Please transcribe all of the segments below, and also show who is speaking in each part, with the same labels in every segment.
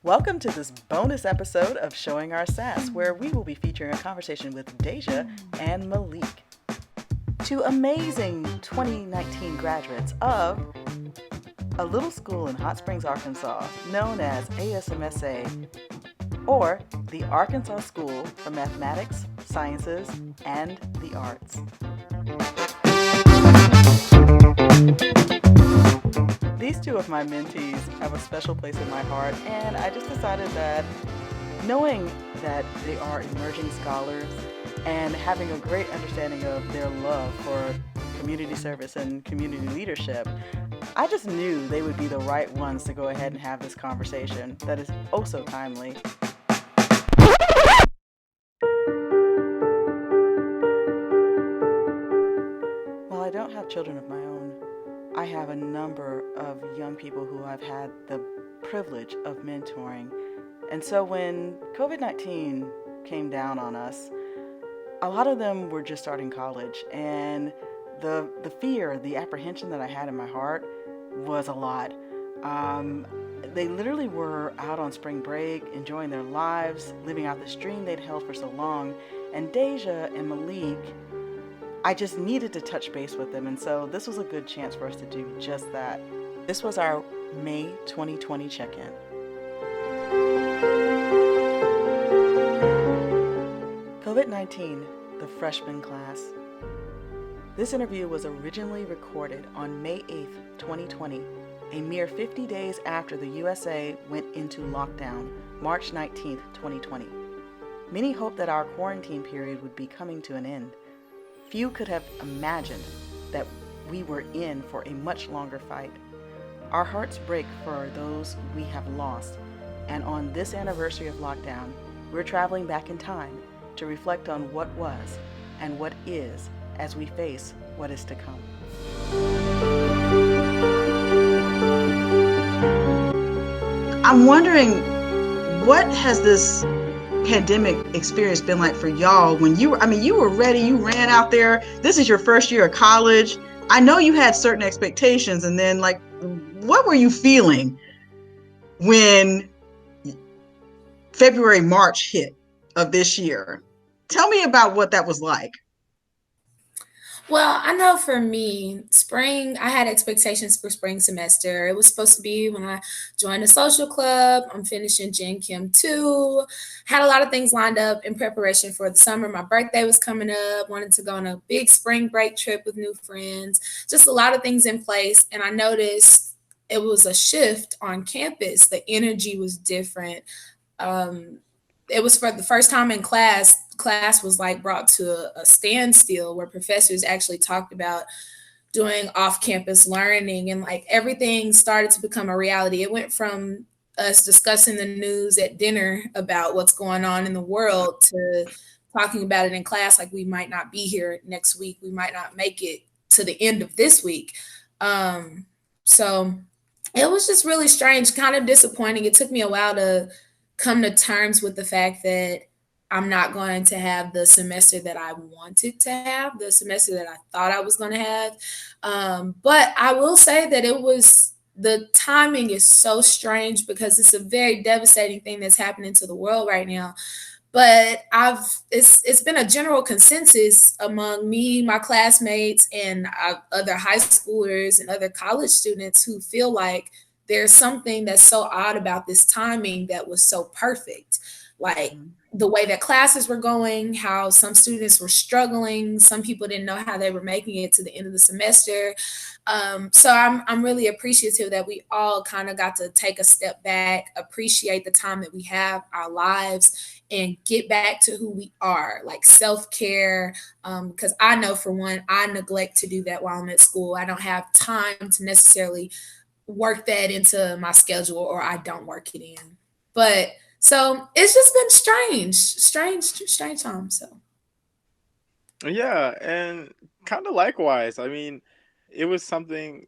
Speaker 1: Welcome to this bonus episode of Showing Our Sass, where we will be featuring a conversation with Dayja and Malik, two amazing 2019 graduates of a little school in Hot Springs, Arkansas, known as ASMSA, or the Arkansas School for Mathematics, Sciences, and the Arts. These two of my mentees have a special place in my heart, and I just decided that knowing that they are emerging scholars and having a great understanding of their love for community service and community leadership, I just knew they would be the right ones to go ahead and have this conversation that is oh so timely. While I don't have children of my own, I have a number of young people who I've had the privilege of mentoring. And so when COVID-19 came down on us, a lot of them were just starting college, and the fear, the apprehension that I had in my heart was a lot. They literally were out on spring break, enjoying their lives, living out this dream they'd held for so long. And Dayja and Malik, I just needed to touch base with them, and so this was a good chance for us to do just that. This was our May 2020 check-in. COVID-19, the freshman class. This interview was originally recorded on May 8th, 2020, a mere 50 days after the USA went into lockdown, March 19th, 2020. Many hoped that our quarantine period would be coming to an end. Few could have imagined that we were in for a much longer fight. Our hearts break for those we have lost, and on this anniversary of lockdown, we're traveling back in time to reflect on what was and what is as we face what is to come. I'm wondering, what has this pandemic experience been like for y'all when you were ready, you ran out there, this is your first year of college. I know you had certain expectations, and then what were you feeling when February, March hit of this year? Tell me about what that was like.
Speaker 2: Well, I know for me, spring, I had expectations for spring semester. It was supposed to be when I joined a social club. I'm finishing Gen Chem 2. Had a lot of things lined up in preparation for the summer. My birthday was coming up. Wanted to go on a big spring break trip with new friends. Just a lot of things in place. And I noticed it was a shift on campus. The energy was different. It was for the first time in class was brought to a standstill, where professors actually talked about doing off-campus learning, and everything started to become a reality. It went from us discussing the news at dinner about what's going on in the world to talking about it in class, like we might not be here next week, we might not make it to the end of this week. So it was just really strange, kind of disappointing. It took me a while to come to terms with the fact that I'm not going to have the semester that I wanted to have, the semester that I thought I was going to have. But I will say that the timing is so strange, because it's a very devastating thing that's happening to the world right now. But it's been a general consensus among me, my classmates, and other high schoolers and other college students who feel like there's something that's so odd about this timing that was so perfect. The way that classes were going, how some students were struggling, some people didn't know how they were making it to the end of the semester. So I'm really appreciative that we all kind of got to take a step back, appreciate the time that we have, our lives, and get back to who we are, like self-care. Because I know, for one, I neglect to do that while I'm at school. I don't have time to necessarily work that into my schedule, or I don't work it in. But so it's just been strange time. So
Speaker 3: Yeah, and kind of likewise. I mean, it was something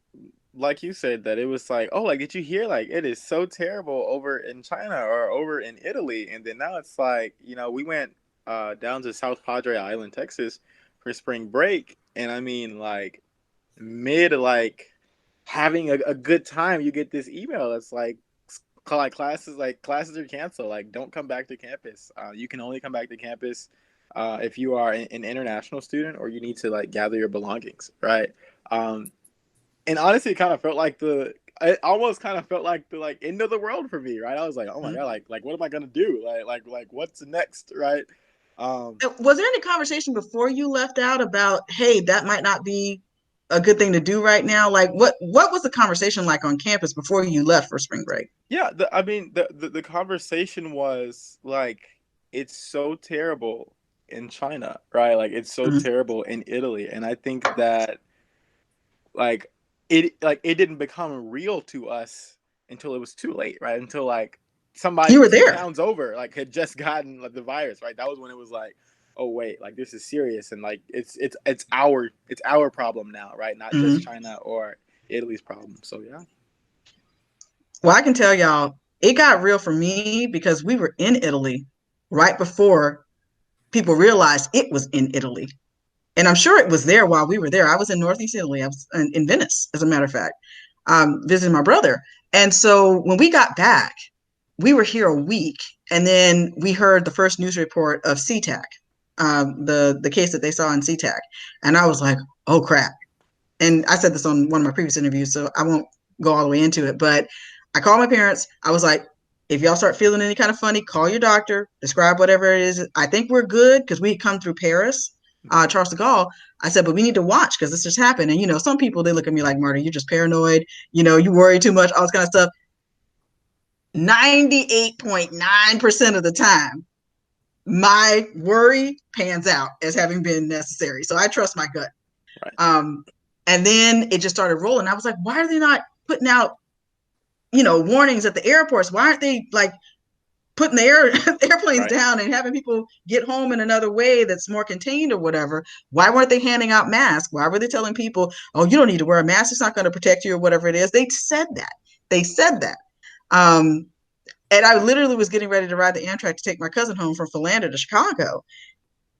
Speaker 3: like you said, that it was like, oh, did you hear? It is so terrible over in China or over in Italy. And then now it's we went down to South Padre Island, Texas for spring break. And I mean, mid having a good time, you get this email that's like, classes are canceled. Like, don't come back to campus. You can only come back to campus if you are an international student or you need to like gather your belongings, right? Um, and honestly, it almost kind of felt like the like end of the world for me, right? I was like, oh my god, like what am I gonna do? Like what's next, right?
Speaker 4: Was there any conversation before you left out about, hey, that might not be a good thing to do right now? Like, what was the conversation like on campus before you left for spring break?
Speaker 3: Yeah, I mean, the conversation was like, it's so terrible in China, right? Like, it's so
Speaker 4: Mhm.
Speaker 3: terrible in Italy, and I think that like it didn't become real to us until it was too late, right? Until like
Speaker 4: You
Speaker 3: somebody
Speaker 4: were
Speaker 3: two
Speaker 4: there.
Speaker 3: towns over like had just gotten like, the virus, right? That was when it was like, oh wait, like this is serious, and like it's our problem now, right? Not just
Speaker 4: Mhm.
Speaker 3: China or Italy's problem. So yeah.
Speaker 4: Well, I can tell y'all, it got real for me because we were in Italy right before people realized it was in Italy. And I'm sure it was there while we were there. I was in Northeast Italy. I was in Venice, as a matter of fact, visiting my brother. And so when we got back, we were here a week, and then we heard the first news report of SeaTac, the case that they saw in SeaTac, and I was like, oh crap. And I said this on one of my previous interviews, so I won't go all the way into it. But I called my parents. I was like, if y'all start feeling any kind of funny, call your doctor, describe whatever it is. I think we're good because we had come through Paris, Charles de Gaulle. I said, but we need to watch because this just happened. And, some people, they look at me like, Marta, you're just paranoid. You worry too much, all this kind of stuff. 98.9% of the time, my worry pans out as having been necessary. So I trust my gut.
Speaker 3: Right.
Speaker 4: And then it just started rolling. I was like, why are they not putting out, warnings at the airports? Why aren't they like putting the airplanes
Speaker 3: Right.
Speaker 4: down and having people get home in another way that's more contained or whatever? Why weren't they handing out masks? Why were they telling people, oh, you don't need to wear a mask, it's not going to protect you or whatever it is? They said that. And I literally was getting ready to ride the Amtrak to take my cousin home from Philander to Chicago.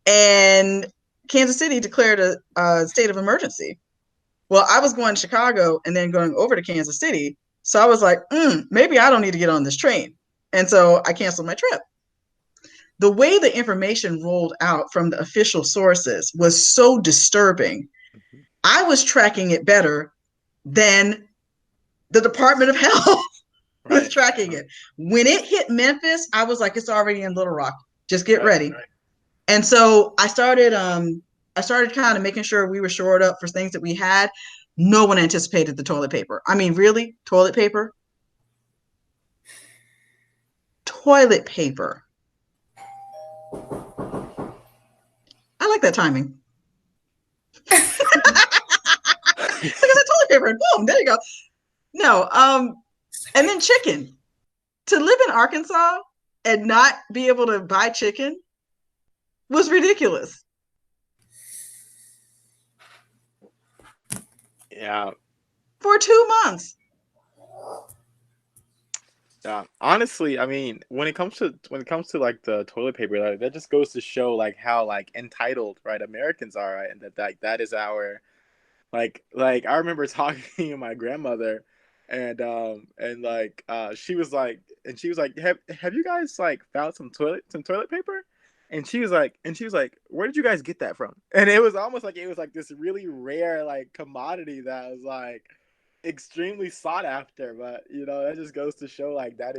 Speaker 4: And Kansas City declared a state of emergency. Well, I was going to Chicago and then going over to Kansas City. So I was like, maybe I don't need to get on this train. And so I canceled my trip. The way the information rolled out from the official sources was so disturbing.
Speaker 3: Mm-hmm.
Speaker 4: I was tracking it better than the Department of Health was tracking it. When it hit Memphis, I was like, it's already in Little Rock. Just get ready. Right. And so I started kind of making sure we were shored up for things that we had. No one anticipated the toilet paper. I mean, really? Toilet paper? Toilet paper. I like that timing. Look at the toilet paper and boom, there you go. No, and then chicken. To live in Arkansas and not be able to buy chicken was ridiculous.
Speaker 3: Yeah.
Speaker 4: For 2 months.
Speaker 3: Yeah. Honestly, I mean, when it comes to like the toilet paper, like, that just goes to show like how like entitled, right, Americans are, right? And that is our like I remember talking to my grandmother, and she was like, have you guys like found some toilet paper? And she was like, where did you guys get that from? And it was almost like it was like this really rare like commodity that was like extremely sought after. But that just goes to show like that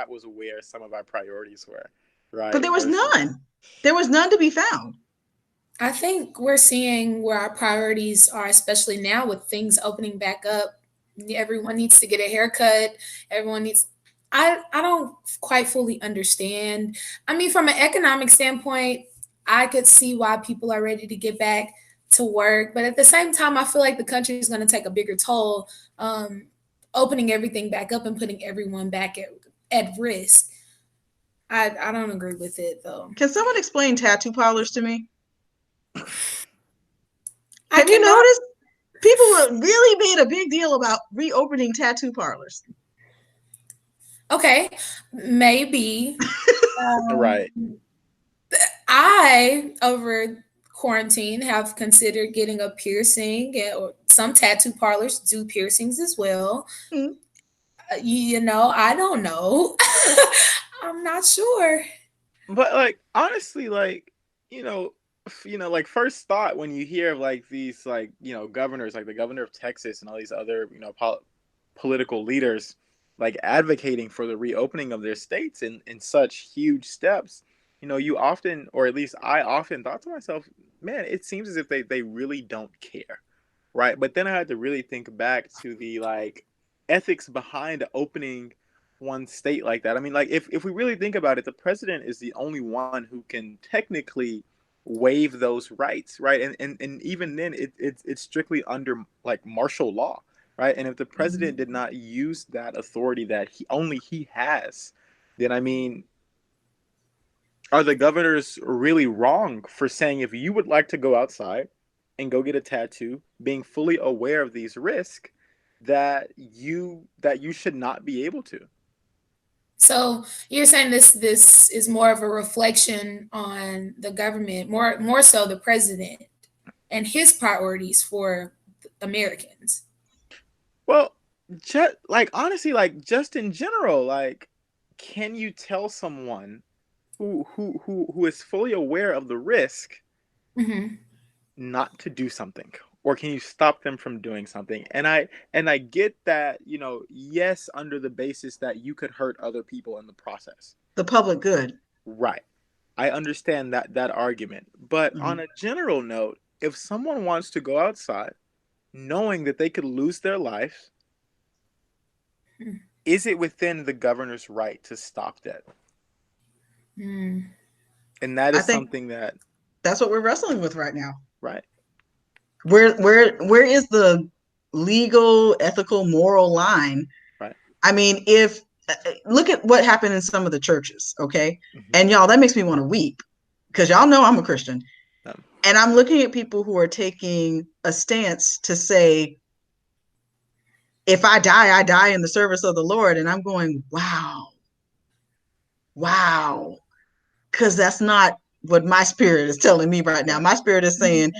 Speaker 3: was where some of our priorities were, right?
Speaker 4: But there was none. There was none to be found.
Speaker 2: I think we're seeing where our priorities are, especially now with things opening back up. Everyone needs to get a haircut. Everyone needs. I don't quite fully understand. I mean, from an economic standpoint, I could see why people are ready to get back to work, but at the same time, I feel like the country is going to take a bigger toll, opening everything back up and putting everyone back at risk. I don't agree with it though.
Speaker 4: Can someone explain tattoo parlors to me?
Speaker 2: Have
Speaker 4: you noticed? People really made a big deal about reopening tattoo parlors.
Speaker 2: Okay, maybe.
Speaker 3: Right.
Speaker 2: I, over quarantine, have considered getting a piercing, or some tattoo parlors do piercings as well.
Speaker 4: Mm-hmm.
Speaker 2: I don't know. I'm not sure.
Speaker 3: But like honestly, like you know, like first thought when you hear of like these like governors, like the governor of Texas and all these other political leaders, like advocating for the reopening of their states in such huge steps, you often, or at least I often thought to myself, man, it seems as if they really don't care, right? But then I had to really think back to the like ethics behind opening one state like that. I mean, like if we really think about it, the president is the only one who can technically waive those rights, right? And even then, it's strictly under like martial law, right? And if the president did not use that authority that he has, then I mean, are the governors really wrong for saying if you would like to go outside and go get a tattoo, being fully aware of these risks, that you should not be able to?
Speaker 2: So you're saying this is more of a reflection on the government, more so the president and his priorities for Americans.
Speaker 3: Well, just like honestly, like just in general, like can you tell someone who is fully aware of the risk
Speaker 2: Mm-hmm.
Speaker 3: not to do something, or can you stop them from doing something? And I get that, yes, under the basis that you could hurt other people in the process.
Speaker 4: The public good.
Speaker 3: Right. I understand that argument. But on a general note, if someone wants to go outside knowing that they could lose their life, is it within the governor's right to stop that? And that is something that
Speaker 4: that's what we're wrestling with right now.
Speaker 3: Right.
Speaker 4: Where is the legal, ethical, moral line?
Speaker 3: Right.
Speaker 4: I mean, if look at what happened in some of the churches, okay? And y'all, that makes me want to weep, because y'all know I'm a Christian. And I'm looking at people who are taking a stance to say, if I die in the service of the Lord. And I'm going, wow. Because that's not what my spirit is telling me right now. My spirit is saying,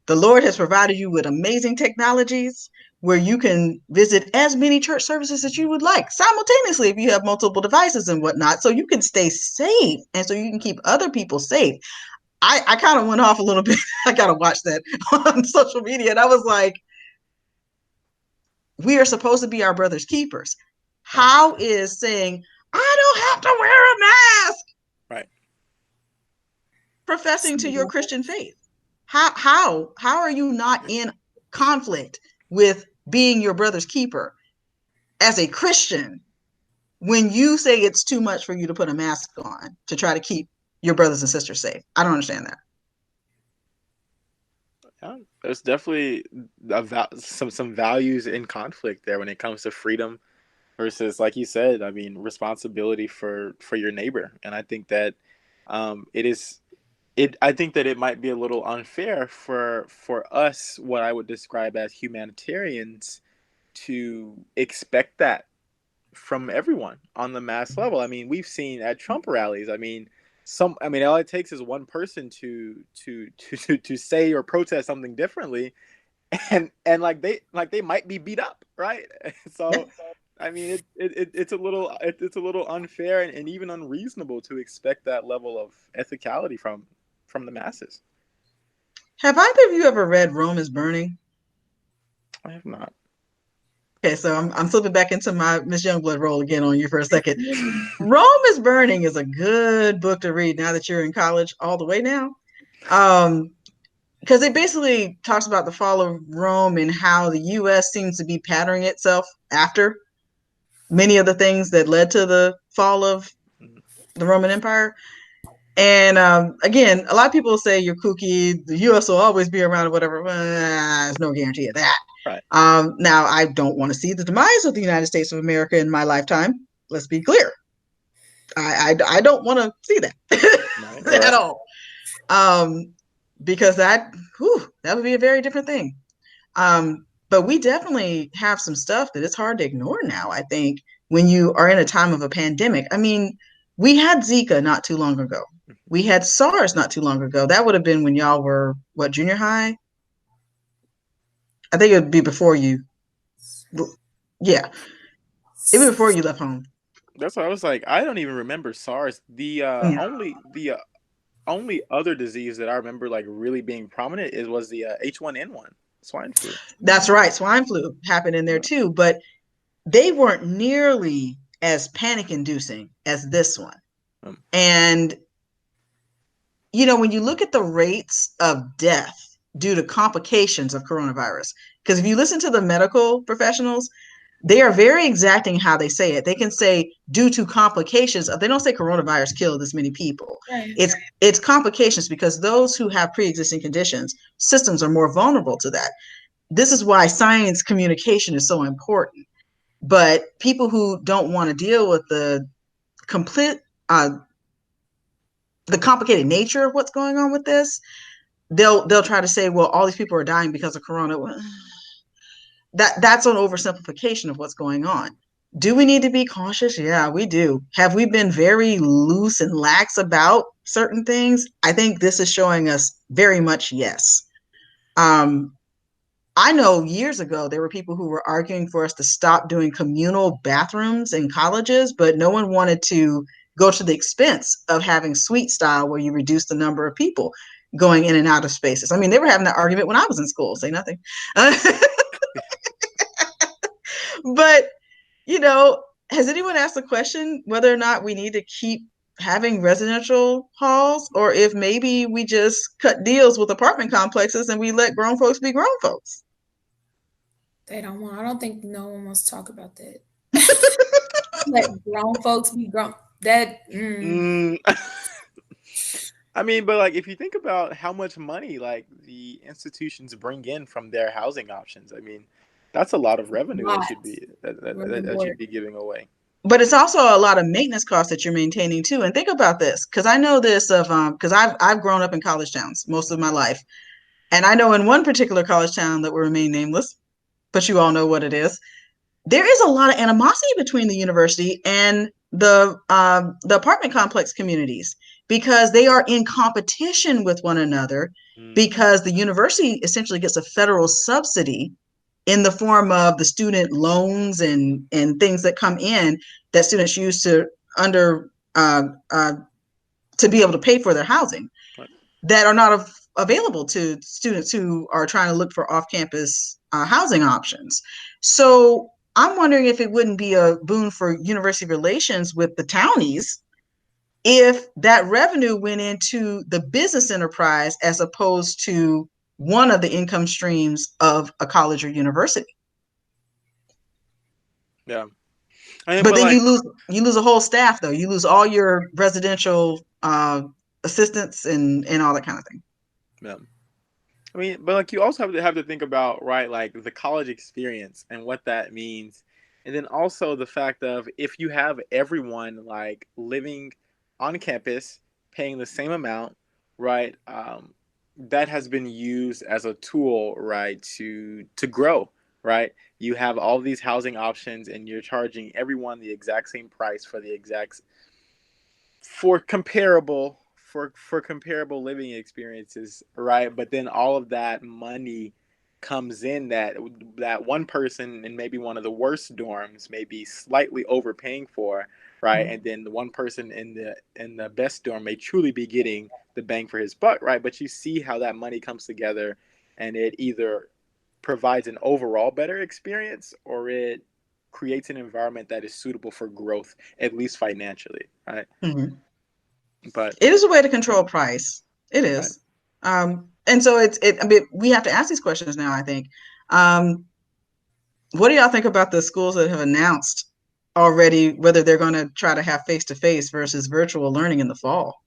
Speaker 4: the Lord has provided you with amazing technologies where you can visit as many church services as you would like simultaneously if you have multiple devices and whatnot, so you can stay safe and so you can keep other people safe. I kind of went off a little bit. I got to watch that on social media. And I was like, we are supposed to be our brother's keepers. How is saying, I don't have to wear a mask,
Speaker 3: right,
Speaker 4: professing to your Christian faith? How are you not in conflict with being your brother's keeper as a Christian when you say it's too much for you to put a mask on to try to keep your brothers and sisters safe? I don't understand that.
Speaker 3: Yeah, there's definitely some values in conflict there when it comes to freedom versus, like you said, I mean, responsibility for your neighbor. And I think that I think that it might be a little unfair for us, what I would describe as humanitarians, to expect that from everyone on the mass level. I mean, we've seen at Trump rallies, I mean, all it takes is one person to say or protest something differently, and like they might be beat up, right? So I mean, it's a little unfair and even unreasonable to expect that level of ethicality from the masses.
Speaker 4: Have either of you ever read Rome is Burning?
Speaker 3: I have not.
Speaker 4: Okay, so I'm slipping back into my Miss Youngblood role again on you for a second. Rome is Burning is a good book to read now that you're in college all the way now. Because it basically talks about the fall of Rome and how the U.S. seems to be patterning itself after many of the things that led to the fall of the Roman Empire. And again, a lot of people say you're kooky, the U.S. will always be around or whatever. There's no guarantee of that.
Speaker 3: Right.
Speaker 4: Now, I don't want to see the demise of the United States of America in my lifetime. Let's be clear. I don't want to see that at all. Because that would be a very different thing. But we definitely have some stuff that it's hard to ignore now, I think, when you are in a time of a pandemic. I mean, we had Zika not too long ago. We had SARS not too long ago. That would have been when y'all were, what, junior high? I think it would be before you. Yeah. Even before you left home.
Speaker 3: That's why I was like, I don't even remember SARS. The only other disease that I remember like really being prominent was the H1N1 swine flu.
Speaker 4: That's right. Swine flu happened in there too, but they weren't nearly as panic inducing as this one. And, when you look at the rates of death due to complications of coronavirus, because if you listen to the medical professionals, they are very exacting how they say it. They can say due to complications. They don't say coronavirus killed this many people.
Speaker 2: Right.
Speaker 4: It's complications because those who have pre-existing conditions, systems are more vulnerable to that. This is why science communication is so important. But people who don't want to deal with the complicated nature of what's going on with this, they'll try to say, well, all these people are dying because of corona. That's an oversimplification of what's going on. Do we need to be cautious? Yeah, we do. Have we been very loose and lax about certain things? I think this is showing us very much yes. I know years ago there were people who were arguing for us to stop doing communal bathrooms in colleges, but no one wanted to go to the expense of having suite style where you reduce the number of people going in and out of spaces. I mean, they were having that argument when I was in school. Say nothing. But, has anyone asked the question whether or not we need to keep having residential halls, or if maybe we just cut deals with apartment complexes and we let grown folks be grown folks?
Speaker 2: I don't think no one wants to talk about that. Let grown folks be grown.
Speaker 3: I mean, but like if you think about how much money like the institutions bring in from their housing options, I mean, that's a lot of revenue that should be giving away.
Speaker 4: But it's also a lot of maintenance costs that you're maintaining too. And think about this, because I know this because I've grown up in college towns most of my life, and I know in one particular college town that will remain nameless, but you all know what it is. There is a lot of animosity between the university and the apartment complex communities because they are in competition with one another because the university essentially gets a federal subsidy in the form of the student loans and things that come in that students use to be able to pay for their housing that are not available to students who are trying to look for off-campus housing options. So I'm wondering if it wouldn't be a boon for university relations with the townies if that revenue went into the business enterprise as opposed to one of the income streams of a college or university.
Speaker 3: Yeah. I mean,
Speaker 4: but then you lose a whole staff though. You lose all your residential assistants and all that kind of thing.
Speaker 3: Yeah. I mean, but like you also have to think about, right, like the college experience and what that means. And then also the fact of if you have everyone like living on campus paying the same amount, right? That has been used as a tool, right, to grow, right? You have all these housing options and you're charging everyone the exact same price for comparable living experiences, right? But then all of that money comes in that one person in maybe one of the worst dorms may be slightly overpaying for, right? And then the one person in the best dorm may truly be getting the bang for his buck, right? But you see how that money comes together and it either provides an overall better experience or it creates an environment that is suitable for growth, at least financially, right?
Speaker 4: Mm-hmm.
Speaker 3: But
Speaker 4: it is a way to control price. It is. Right. And so I mean, we have to ask these questions now, I think. What do y'all think about the schools that have announced already whether they're going to try to have face-to-face versus virtual learning in the fall?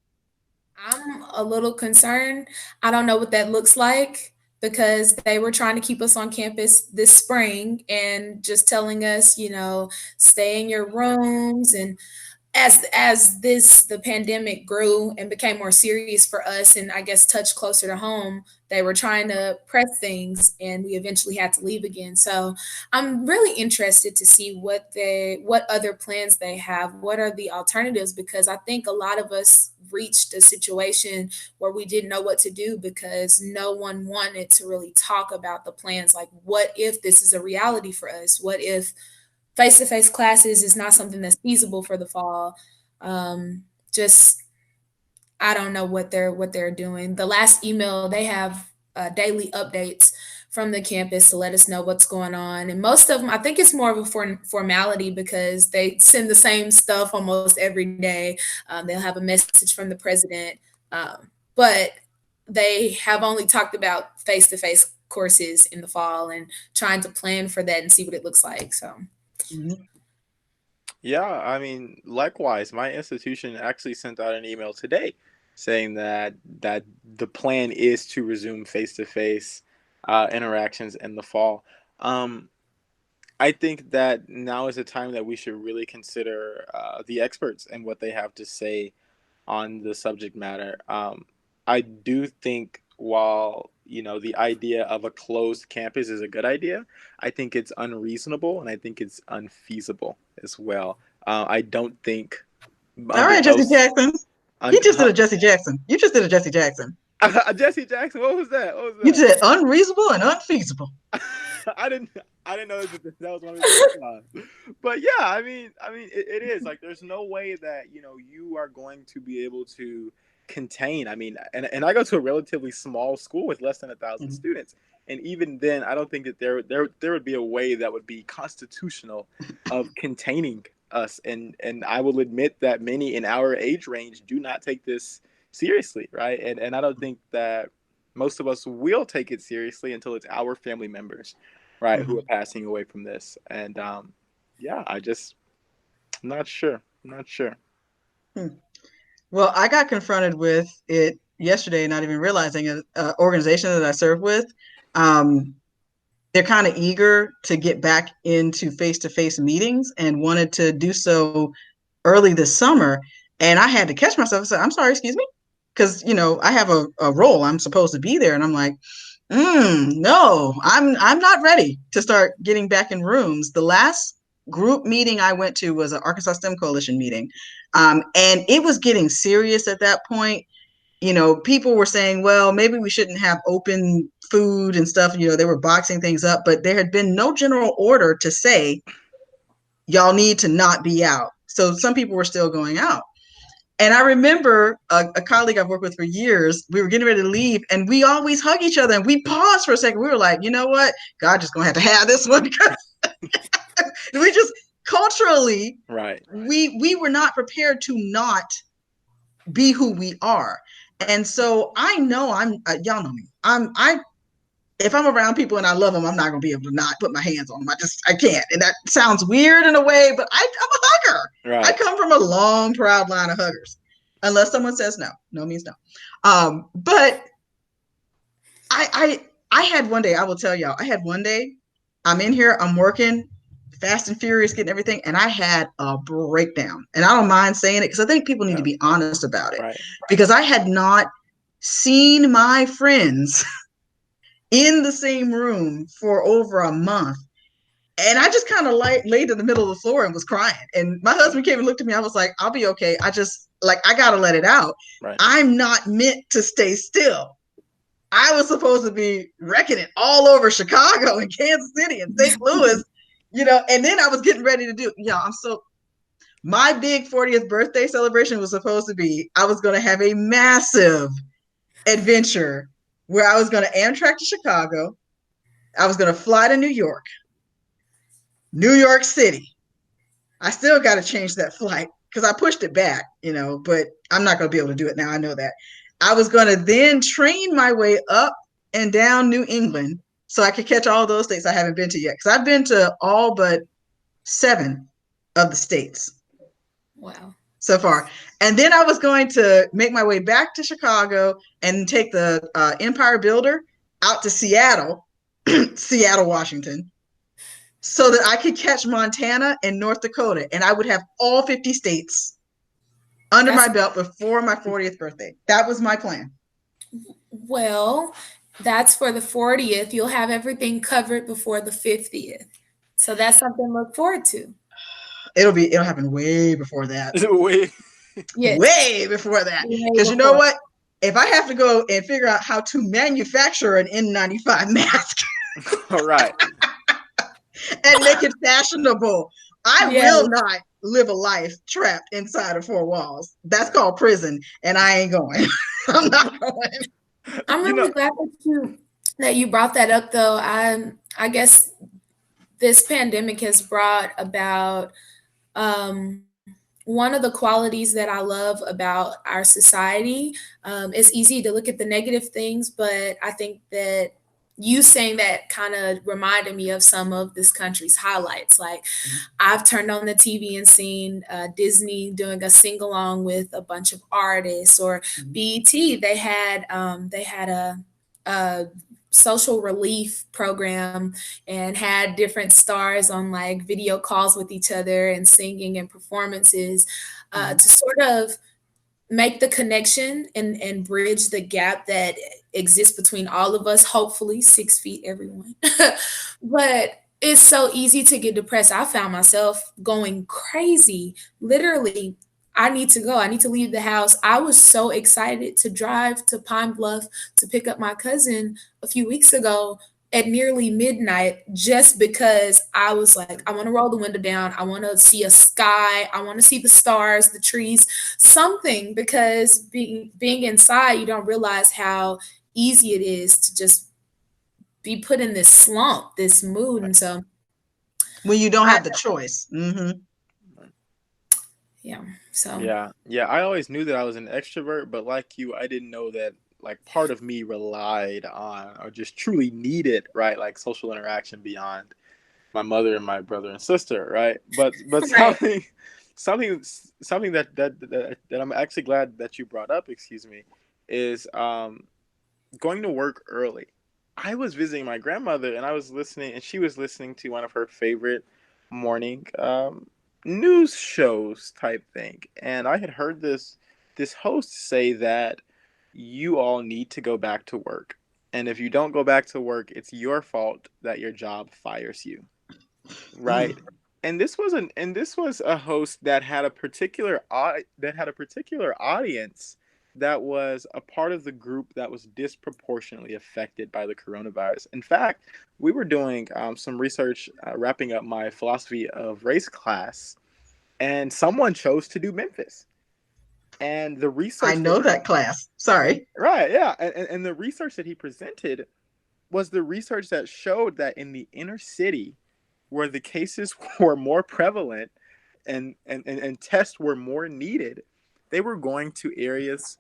Speaker 2: I'm a little concerned. I don't know what that looks like because they were trying to keep us on campus this spring and just telling us, stay in your rooms. And as the pandemic grew and became more serious for us and I guess touched closer to home, they were trying to press things and we eventually had to leave again. So I'm really interested to see what other plans they have. What are the alternatives? Because I think a lot of us reached a situation where we didn't know what to do because no one wanted to really talk about the plans. Like, what if this is a reality for us? What if face-to-face classes is not something that's feasible for the fall. Just I don't know what they're doing. The last email, they have daily updates from the campus to let us know what's going on. And most of them, I think it's more of a formality because they send the same stuff almost every day. They'll have a message from the president, but they have only talked about face-to-face courses in the fall and trying to plan for that and see what it looks like. So.
Speaker 4: Mhm.
Speaker 3: Yeah, I mean, likewise, my institution actually sent out an email today saying that the plan is to resume face-to-face interactions in the fall. Um, I think that now is a time that we should really consider the experts and what they have to say on the subject matter. I do think while the idea of a closed campus is a good idea, I think it's unreasonable and I think it's unfeasible as well. I don't think
Speaker 4: All
Speaker 3: under
Speaker 4: right,
Speaker 3: no
Speaker 4: Jesse Jackson. He just did a Jesse Jackson. You just did a Jesse Jackson.
Speaker 3: Jesse Jackson. What was that? What was
Speaker 4: You
Speaker 3: that?
Speaker 4: said unreasonable and unfeasible.
Speaker 3: I didn't know that was one of his. But yeah, it is like there's no way that you are going to be able to contain. I mean, and I go to a relatively small school with less than 1,000 students, and even then, I don't think that there would be a way that would be constitutional of containing us. And I will admit that many in our age range do not take this seriously, right? And I don't think that most of us will take it seriously until it's our family members, right, who are passing away from this. And yeah, I'm not sure.
Speaker 4: Well, I got confronted with it yesterday, not even realizing an organization that I serve with. They're kind of eager to get back into face-to-face meetings and wanted to do so early this summer. And I had to catch myself and say, I'm sorry, excuse me? Because, I have a role. I'm supposed to be there. And I'm like, no, I'm not ready to start getting back in rooms. The last group meeting I went to was an Arkansas STEM Coalition meeting. And it was getting serious at that point. People were saying, well, maybe we shouldn't have open food and stuff. They were boxing things up, but there had been no general order to say, y'all need to not be out. So some people were still going out. And I remember a colleague I've worked with for years, we were getting ready to leave and we always hug each other and we paused for a second. We were like, you know what? God just gonna have to have this one because we just culturally,
Speaker 3: Right.
Speaker 4: We were not prepared to not be who we are. And so I know y'all know me. If I'm around people and I love them, I'm not going to be able to not put my hands on them. I can't. And that sounds weird in a way, but I'm a hugger.
Speaker 3: Right.
Speaker 4: I come from a long, proud line of huggers. Unless someone says no. No means no. But I had one day, I will tell y'all, I'm in here, I'm working, fast and furious, getting everything, and I had a breakdown. And I don't mind saying it because I think people need to be honest about it.
Speaker 3: Right.
Speaker 4: Because I had not seen my friends in the same room for over a month. And I just kind of laid in the middle of the floor and was crying. And my husband came and looked at me. I was like, I'll be okay. I got to let it out.
Speaker 3: Right.
Speaker 4: I'm not meant to stay still. I was supposed to be wrecking it all over Chicago and Kansas City and St. Louis, and then I was getting ready to do, my big 40th birthday celebration was supposed to be, I was going to have a massive adventure where I was going to Amtrak to Chicago. I was going to fly to New York City. I still got to change that flight because I pushed it back, but I'm not going to be able to do it now. I know that. I was going to then train my way up and down New England so I could catch all those states I haven't been to yet. Because I've been to all but 7 of the states.
Speaker 2: Wow.
Speaker 4: So far. And then I was going to make my way back to Chicago and take the Empire Builder out to Seattle, Washington, so that I could catch Montana and North Dakota. And I would have all 50 states under my belt before my 40th birthday. That was my plan.
Speaker 2: Well, that's for the 40th. You'll have everything covered before the 50th. So that's something to look forward to.
Speaker 4: It'll happen way before that.
Speaker 2: Yes.
Speaker 4: Way before that. Because you know what? If I have to go and figure out how to manufacture an N95 mask.
Speaker 3: All right.
Speaker 4: And make it fashionable I
Speaker 2: Yeah.
Speaker 4: will not live a life trapped inside of four walls. That's called prison, and I ain't going. I'm not going.
Speaker 2: I'm
Speaker 3: You
Speaker 2: really
Speaker 3: know,
Speaker 2: glad that you brought that up, though. I guess this pandemic has brought about um, one of the qualities that I love about our society. It's easy to look at the negative things, but I think that you saying that kind of reminded me of some of this country's highlights. Like, I've turned on the TV and seen Disney doing a sing along with a bunch of artists, or BET. They had a social relief program and had different stars on like video calls with each other and singing and performances to sort of make the connection and bridge the gap that exists between all of us, hopefully 6 feet everyone. But it's so easy to get depressed. I found myself going crazy. Literally, I need to go. I need to leave the house. I was so excited to drive to Pine Bluff to pick up my cousin a few weeks ago at nearly midnight, just because I was like, I want to roll the window down. I want to see a sky. I want to see the stars, the trees, something, because being inside, you don't realize how easy it is to just be put in this slump, this mood. And so
Speaker 4: When you don't have the choice.
Speaker 2: yeah. So
Speaker 3: yeah. I always knew that I was an extrovert, but like you, I didn't know that like part of me relied on or just truly needed, right, like social interaction beyond my mother and my brother and sister, right? But
Speaker 2: Right.
Speaker 3: something that I'm actually glad that you brought up, excuse me, is going to work early. I was visiting my grandmother and I was listening, and she was listening to one of her favorite morning news shows type thing, and I had heard this host say that you all need to go back to work, and if you don't go back to work, it's your fault that your job fires you, right? And this was a host that had a particular audience that was a part of the group that was disproportionately affected by the coronavirus. In fact, we were doing some research, wrapping up my philosophy of race class, and someone chose to do Memphis. And the
Speaker 4: I
Speaker 3: research
Speaker 4: know that class. Sorry.
Speaker 3: right, yeah, and the research that he presented was the research that showed that in the inner city, where the cases were more prevalent and tests were more needed, they were going to areas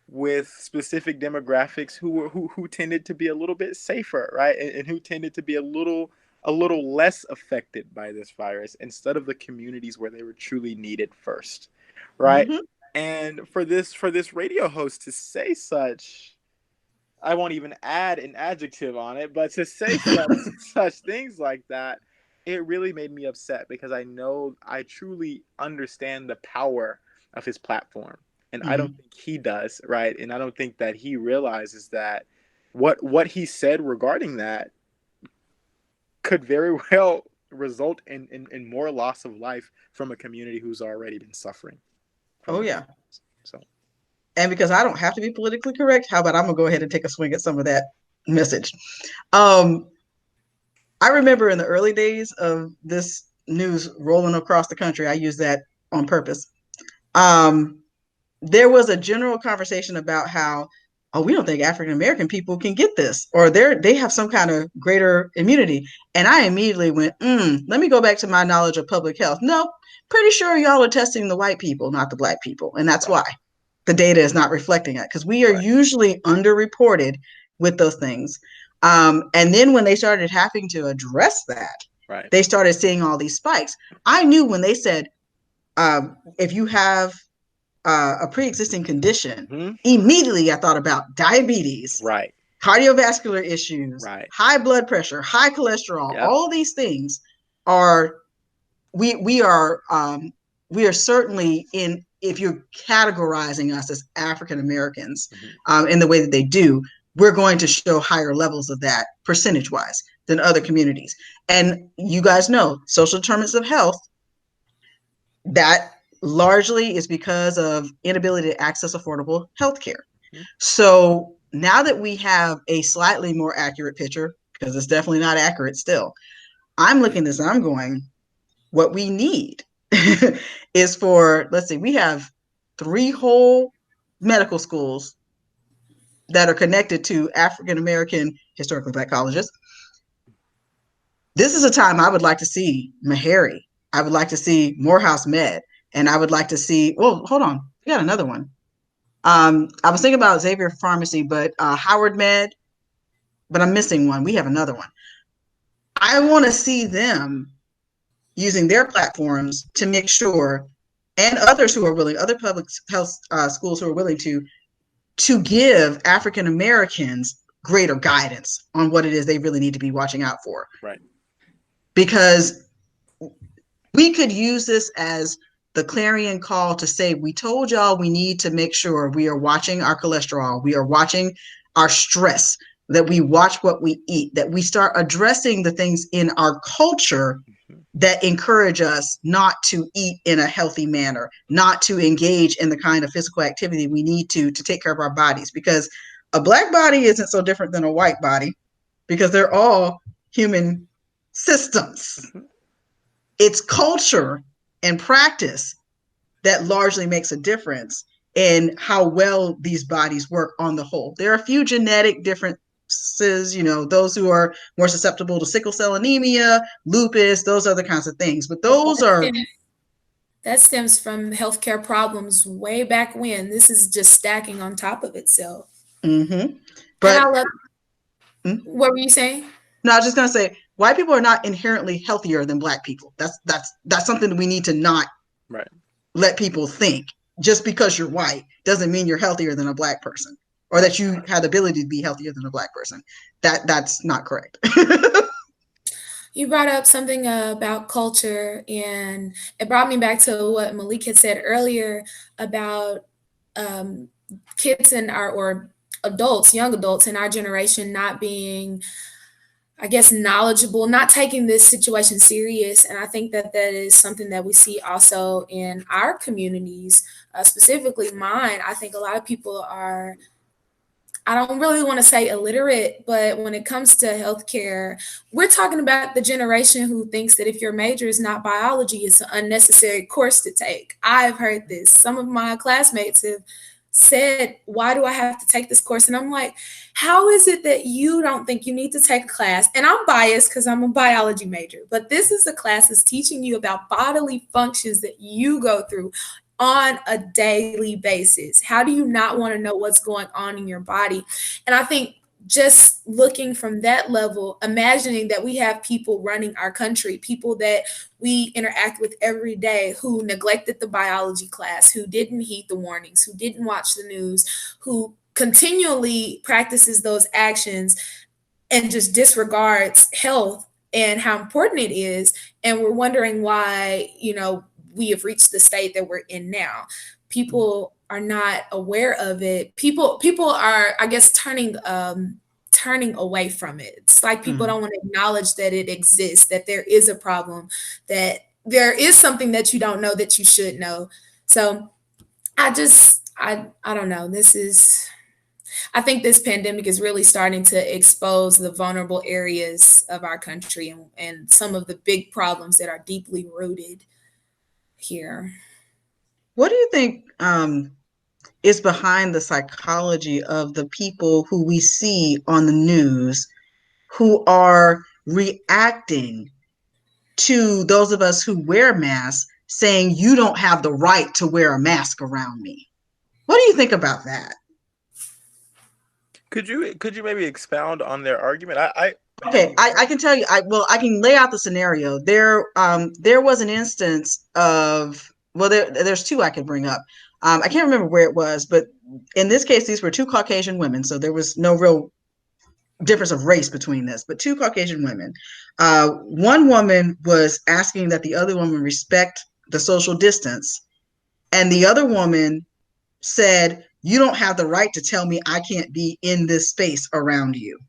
Speaker 3: with specific demographics who tended to be a little bit safer, right, and who tended to be a little less affected by this virus, instead of the communities where they were truly needed first, right?
Speaker 4: Mm-hmm.
Speaker 3: And for this radio host to say such, I won't even add an adjective on it, but to say such things like that, it really made me upset, because I truly understand the power of his platform, and I don't think he does, right? And I don't think that he realizes that what he said regarding that could very well result in more loss of life from a community who's already been suffering from
Speaker 4: Oh
Speaker 3: this.
Speaker 4: yeah.
Speaker 3: So
Speaker 4: And because I don't have to be politically correct, how about I'm gonna go ahead and take a swing at some of that message. Um, I remember in the early days of this news rolling across the country, I use that on purpose. Um, there was a general conversation about how, oh, we don't think African American people can get this, or they have some kind of greater immunity. And I immediately went, let me go back to my knowledge of public health. No, pretty sure y'all are testing the white people, not the black people. And that's why the data is not reflecting it, because we are usually underreported with those things. And then when they started having to address that, they started seeing all these spikes. I knew when they said, if you have a pre-existing condition, immediately I thought about diabetes, cardiovascular issues, high blood pressure, high cholesterol. All these things are we are certainly in. If you're categorizing us as African Americans in the way that they do, we're going to show higher levels of that percentage-wise than other communities. And you guys know social determinants of health, that largely is because of inability to access affordable health care. So now that we have a slightly more accurate picture, because it's definitely not accurate still, I'm looking at this and I'm going, what we need is for, let's see, we have 3 whole medical schools that are connected to African American historically Black colleges. This is a time I would like to see Meharry. I would like to see Morehouse Med, and I would like to see. Well, hold on, we got another one. I was thinking about Xavier Pharmacy, but Howard Med, but I'm missing one. We have another one. I want to see them using their platforms to make sure, and others who are willing, other public health schools who are willing to give African Americans greater guidance on what it is they really need to be watching out for.
Speaker 3: Right.
Speaker 4: Because we could use this as the clarion call to say, we told y'all we need to make sure we are watching our cholesterol, we are watching our stress, that we watch what we eat, that we start addressing the things in our culture that encourage us not to eat in a healthy manner, not to engage in the kind of physical activity we need to take care of our bodies. Because a Black body isn't so different than a white body, because they're all human systems. It's culture and practice that largely makes a difference in how well these bodies work on the whole. There are a few genetic differences, those who are more susceptible to sickle cell anemia, lupus, those other kinds of things. But those are...
Speaker 2: That stems from healthcare problems way back when. This is just stacking on top of itself.
Speaker 4: Mm-hmm.
Speaker 2: But what were you saying?
Speaker 4: No, I was just going to say, white people are not inherently healthier than Black people. That's something that we need to not let people think. Just because you're white doesn't mean you're healthier than a Black person, or that you have the ability to be healthier than a Black person. That's not correct.
Speaker 2: You brought up something about culture, and it brought me back to what Malik had said earlier about kids or adults, young adults in our generation not being, I guess, knowledgeable, not taking this situation serious. And I think that is something that we see also in our communities, specifically mine. I think a lot of people are, I don't really want to say illiterate, but when it comes to healthcare, we're talking about the generation who thinks that if your major is not biology, it's an unnecessary course to take. I've heard this. Some of my classmates have said, why do I have to take this course? And I'm like, how is it that you don't think you need to take a class? And I'm biased because I'm a biology major, but this is a class that's teaching you about bodily functions that you go through on a daily basis. How do you not want to know what's going on in your body? And I think just looking from that level, imagining that we have people running our country, people that we interact with every day who neglected the biology class, who didn't heed the warnings, who didn't watch the news, who continually practices those actions and just disregards health and how important it is. And we're wondering why, we have reached the state that we're in now. People are not aware of it. People are, I guess, turning away from it. It's like people don't want to acknowledge that it exists, that there is a problem, that there is something that you don't know that you should know. So I don't know. I think this pandemic is really starting to expose the vulnerable areas of our country and some of the big problems that are deeply rooted here.
Speaker 4: What do you think is behind the psychology of the people who we see on the news who are reacting to those of us who wear masks, saying you don't have the right to wear a mask around me? What do you think about that?
Speaker 3: Could you maybe expound on their argument?
Speaker 4: Okay, I can tell you. I can lay out the scenario. There was an instance of, there's two I could bring up. I can't remember where it was, but in this case, these were two Caucasian women, so there was no real difference of race between this, but two Caucasian women. One woman was asking that the other woman respect the social distance, and the other woman said, "You don't have the right to tell me I can't be in this space around you."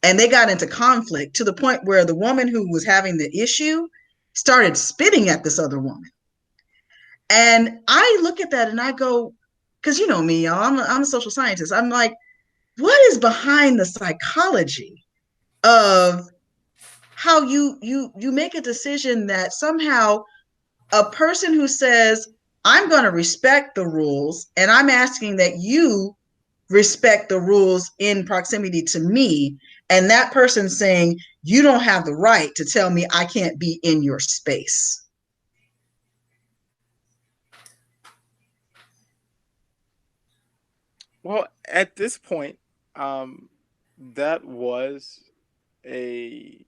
Speaker 4: And they got into conflict to the point where the woman who was having the issue started spitting at this other woman. And I look at that and I go, because you know me, y'all, I'm a social scientist. I'm like, what is behind the psychology of how you make a decision that somehow a person who says, I'm going to respect the rules, and I'm asking that you respect the rules in proximity to me, and that person saying, you don't have the right to tell me I can't be in your space.
Speaker 3: Well, at this point, that was a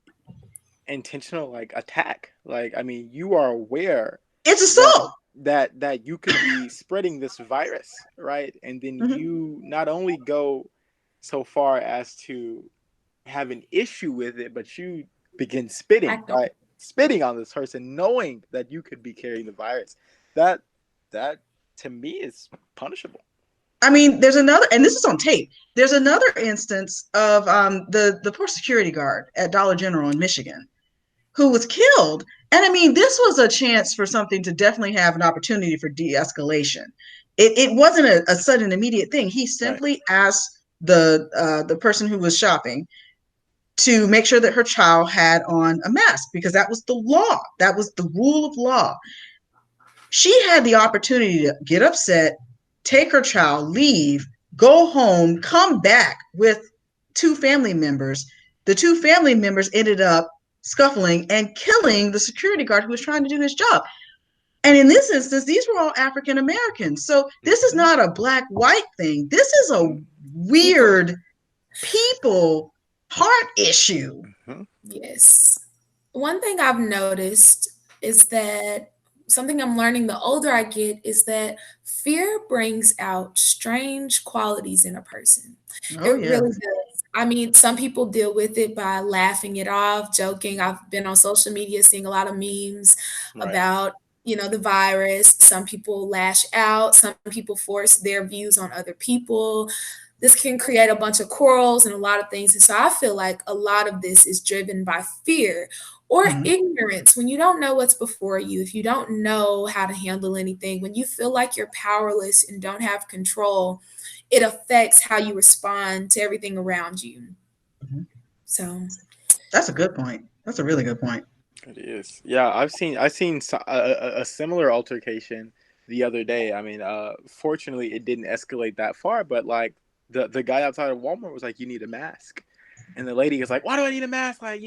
Speaker 3: intentional like attack. Like, I mean, you are aware
Speaker 4: It's
Speaker 3: that
Speaker 4: assault.
Speaker 3: that you could be spreading this virus, right? And then
Speaker 4: Mhm.
Speaker 3: you not only go so far as to have an issue with it, but you begin spitting,
Speaker 2: Act on
Speaker 3: right? Spitting on this person, knowing that you could be carrying the virus. That that to me is punishable.
Speaker 4: I mean, there's another, and this is on tape. There's another instance of the poor security guard at Dollar General in Michigan who was killed. And I mean, this was a chance for something to definitely have an opportunity for de-escalation. It wasn't a sudden immediate thing. He
Speaker 3: Right.
Speaker 4: simply asked the person who was shopping to make sure that her child had on a mask because that was the law. That was the rule of law. She had the opportunity to get upset, take her child, leave, go home, come back with two family members. The two family members ended up scuffling and killing the security guard who was trying to do his job. And in this instance, these were all African Americans. So this is not a black white thing. This is a weird people heart issue.
Speaker 3: Mm-hmm.
Speaker 2: Yes. One thing I've noticed is that something I'm learning the older I get is that fear brings out strange qualities in a person.
Speaker 4: Oh,
Speaker 2: It
Speaker 4: yeah.
Speaker 2: really does. I mean, some people deal with it by laughing it off, joking. I've been on social media seeing a lot of memes
Speaker 3: Right.
Speaker 2: about, the virus. Some people lash out, some people force their views on other people. This can create a bunch of quarrels and a lot of things. And so I feel like a lot of this is driven by fear or
Speaker 4: Mhm.
Speaker 2: ignorance. When you don't know what's before you, if you don't know how to handle anything, when you feel like you're powerless and don't have control, it affects how you respond to everything around you.
Speaker 4: Mhm.
Speaker 2: So
Speaker 4: That's a good point. That's a really good point.
Speaker 3: It is. Yeah, I've seen a similar altercation the other day. I mean, fortunately, it didn't escalate that far, but like the guy outside of Walmart was like, "You need a mask," and the lady was like, "Why do I need a mask?" Like,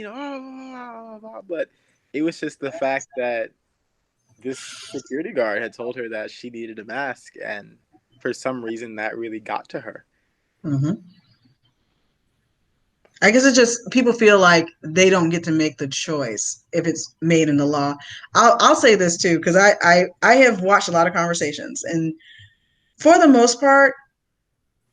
Speaker 3: but it was just the fact that this security guard had told her that she needed a mask, and for some reason, that really got to her.
Speaker 4: Mhm. I guess it's just people feel like they don't get to make the choice if it's made in the law. I'll say this too because I have watched a lot of conversations, and for the most part,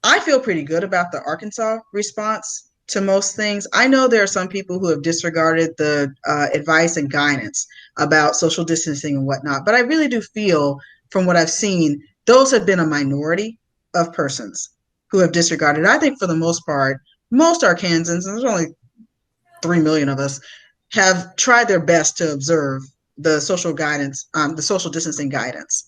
Speaker 4: I feel pretty good about the Arkansas response to most things. I know there are some people who have disregarded the advice and guidance about social distancing and whatnot, but I really do feel, from what I've seen, those have been a minority of persons who have disregarded. I think for the most part, most Arkansans, and there's only 3 million of us, have tried their best to observe the social guidance, the social distancing guidance.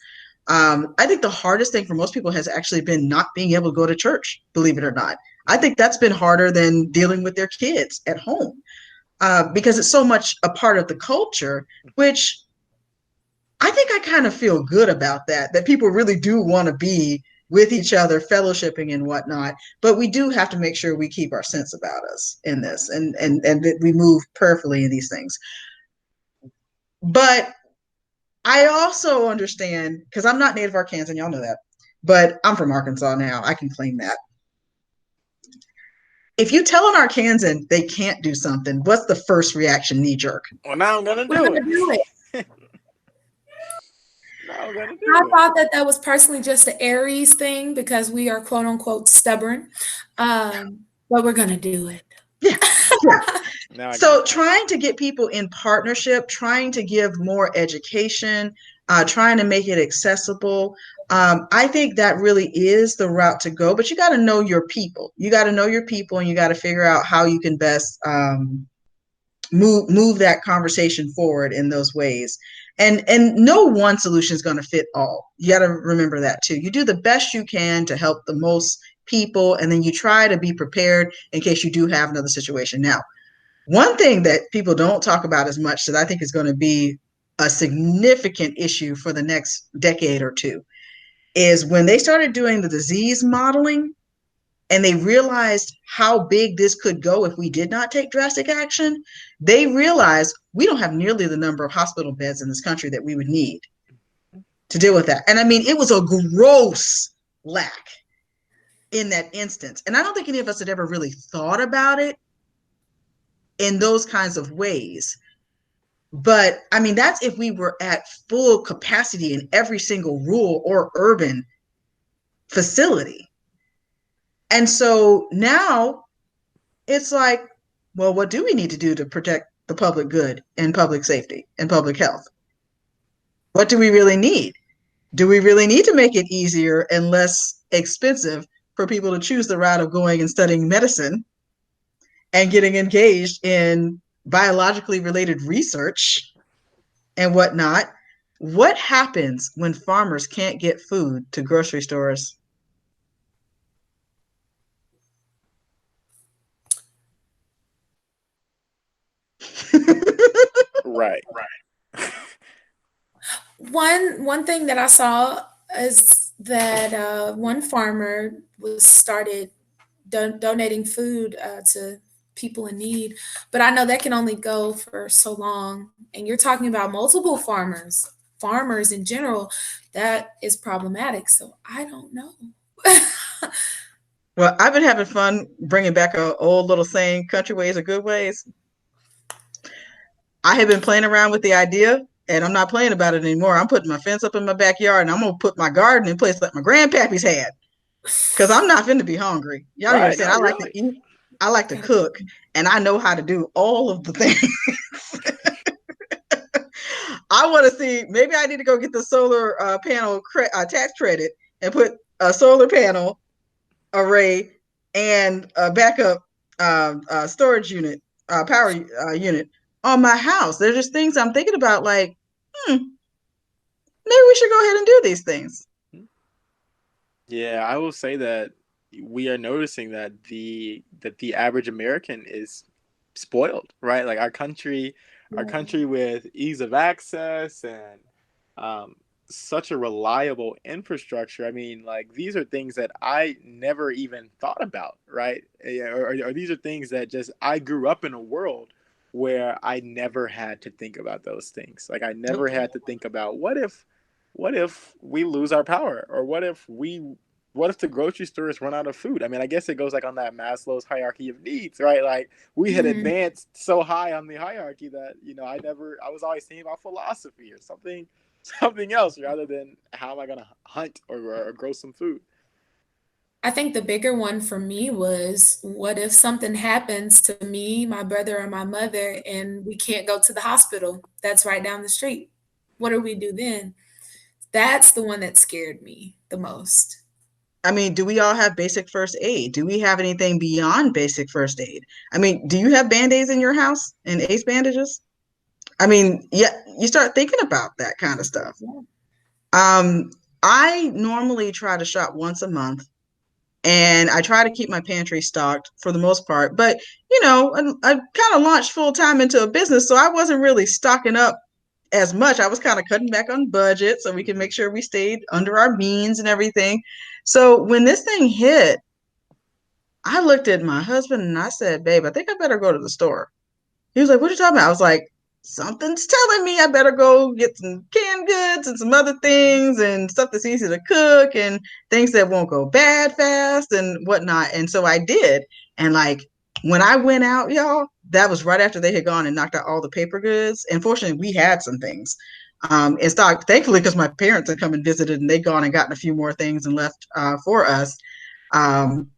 Speaker 4: I think the hardest thing for most people has actually been not being able to go to church, believe it or not. I think that's been harder than dealing with their kids at home because it's so much a part of the culture, which I think I kind of feel good about that people really do want to be with each other, fellowshipping and whatnot. But we do have to make sure we keep our sense about us in this and that we move prayerfully in these things. But I also understand, because I'm not native Arkansan, y'all know that, but I'm from Arkansas now. I can claim that. If you tell an Arkansan they can't do something, what's the first reaction? Knee jerk.
Speaker 3: Well, now I'm gonna
Speaker 2: we're
Speaker 3: do
Speaker 2: going to do it.
Speaker 3: it. Now I'm gonna
Speaker 2: I
Speaker 3: do it.
Speaker 2: thought that was personally just the Aries thing because we are quote unquote stubborn. But we're going to do it.
Speaker 4: Yeah, yeah.
Speaker 3: Now I
Speaker 4: So
Speaker 3: got
Speaker 4: trying to get people in partnership, trying to give more education, trying to make it accessible. I think that really is the route to go, but you got to know your people. You got to know your people and you got to figure out how you can best move that conversation forward in those ways. And no one solution is going to fit all. You got to remember that too. You do the best you can to help the most people, and then you try to be prepared in case you do have another situation. Now, One thing that people don't talk about as much that I think is going to be a significant issue for the next decade or two is when they started doing the disease modeling and they realized how big this could go if we did not take drastic action. They realized we don't have nearly the number of hospital beds in this country that we would need to deal with that. And I mean, it was a gross lack in that instance. And I don't think any of us had ever really thought about it in those kinds of ways. But I mean, that's if we were at full capacity in every single rural or urban facility. And so now it's like, well, what do we need to do to protect the public good and public safety and public health? What do we really need? Do we really need to make it easier and less expensive for people to choose the route of going and studying medicine and getting engaged in biologically related research and whatnot? What happens when farmers can't get food to grocery stores?
Speaker 3: Right.
Speaker 2: One thing that I saw is that one farmer was started donating food to people in need, but I know that can only go for so long. And you're talking about multiple farmers in general. That is problematic. So I don't know.
Speaker 4: Well, I've been having fun bringing back an old little saying, country ways are good ways. I have been playing around with the idea, and I'm not playing about it anymore. I'm putting my fence up in my backyard, and I'm going to put my garden in place like my grandpappy's had, because I'm not finna be hungry. Y'all
Speaker 3: Right.
Speaker 4: understand? I like
Speaker 3: Really.
Speaker 4: to eat. I like to cook, and I know how to do all of the things. I want to see, maybe I need to go get the solar panel tax credit and put a solar panel array and a backup storage unit, power unit on my house. They're just things I'm thinking about, like, maybe we should go ahead and do these things.
Speaker 3: Yeah, I will say that we are noticing that the average American is spoiled, right? Like our country with ease of access and such a reliable infrastructure. I mean, like these are things that I never even thought about, right? Or these are things that just I grew up in a world where I never had to think about those things. Like I never had to think about what if we lose our power, or what if the grocery stores run out of food? I mean, I guess it goes like on that Maslow's hierarchy of needs, right? Like we had advanced so high on the hierarchy that, I was always thinking about philosophy or something else rather than how am I going to hunt or grow some food.
Speaker 2: I think the bigger one for me was, what if something happens to me, my brother, or my mother, and we can't go to the hospital that's right down the street? What do we do then? That's the one that scared me the most.
Speaker 4: I mean, do we all have basic first aid? Do we have anything beyond basic first aid? I mean, do you have Band-Aids in your house and ace bandages? I mean, yeah, you start thinking about that kind of stuff. I normally try to shop once a month, and I try to keep my pantry stocked for the most part. But, I kind of launched full time into a business, so I wasn't really stocking up as much. I was kind of cutting back on budget so we can make sure we stayed under our means and everything. So when this thing hit, I looked at my husband and I said, babe, I think I better go to the store. He was like, what are you talking about? I was like, something's telling me I better go get some canned goods and some other things and stuff that's easy to cook and things that won't go bad fast and whatnot. And so I did. And like when I went out, y'all, that was right after they had gone and knocked out all the paper goods. And fortunately, we had some things in stock, thankfully, because my parents had come and visited and they'd gone and gotten a few more things and left for us. And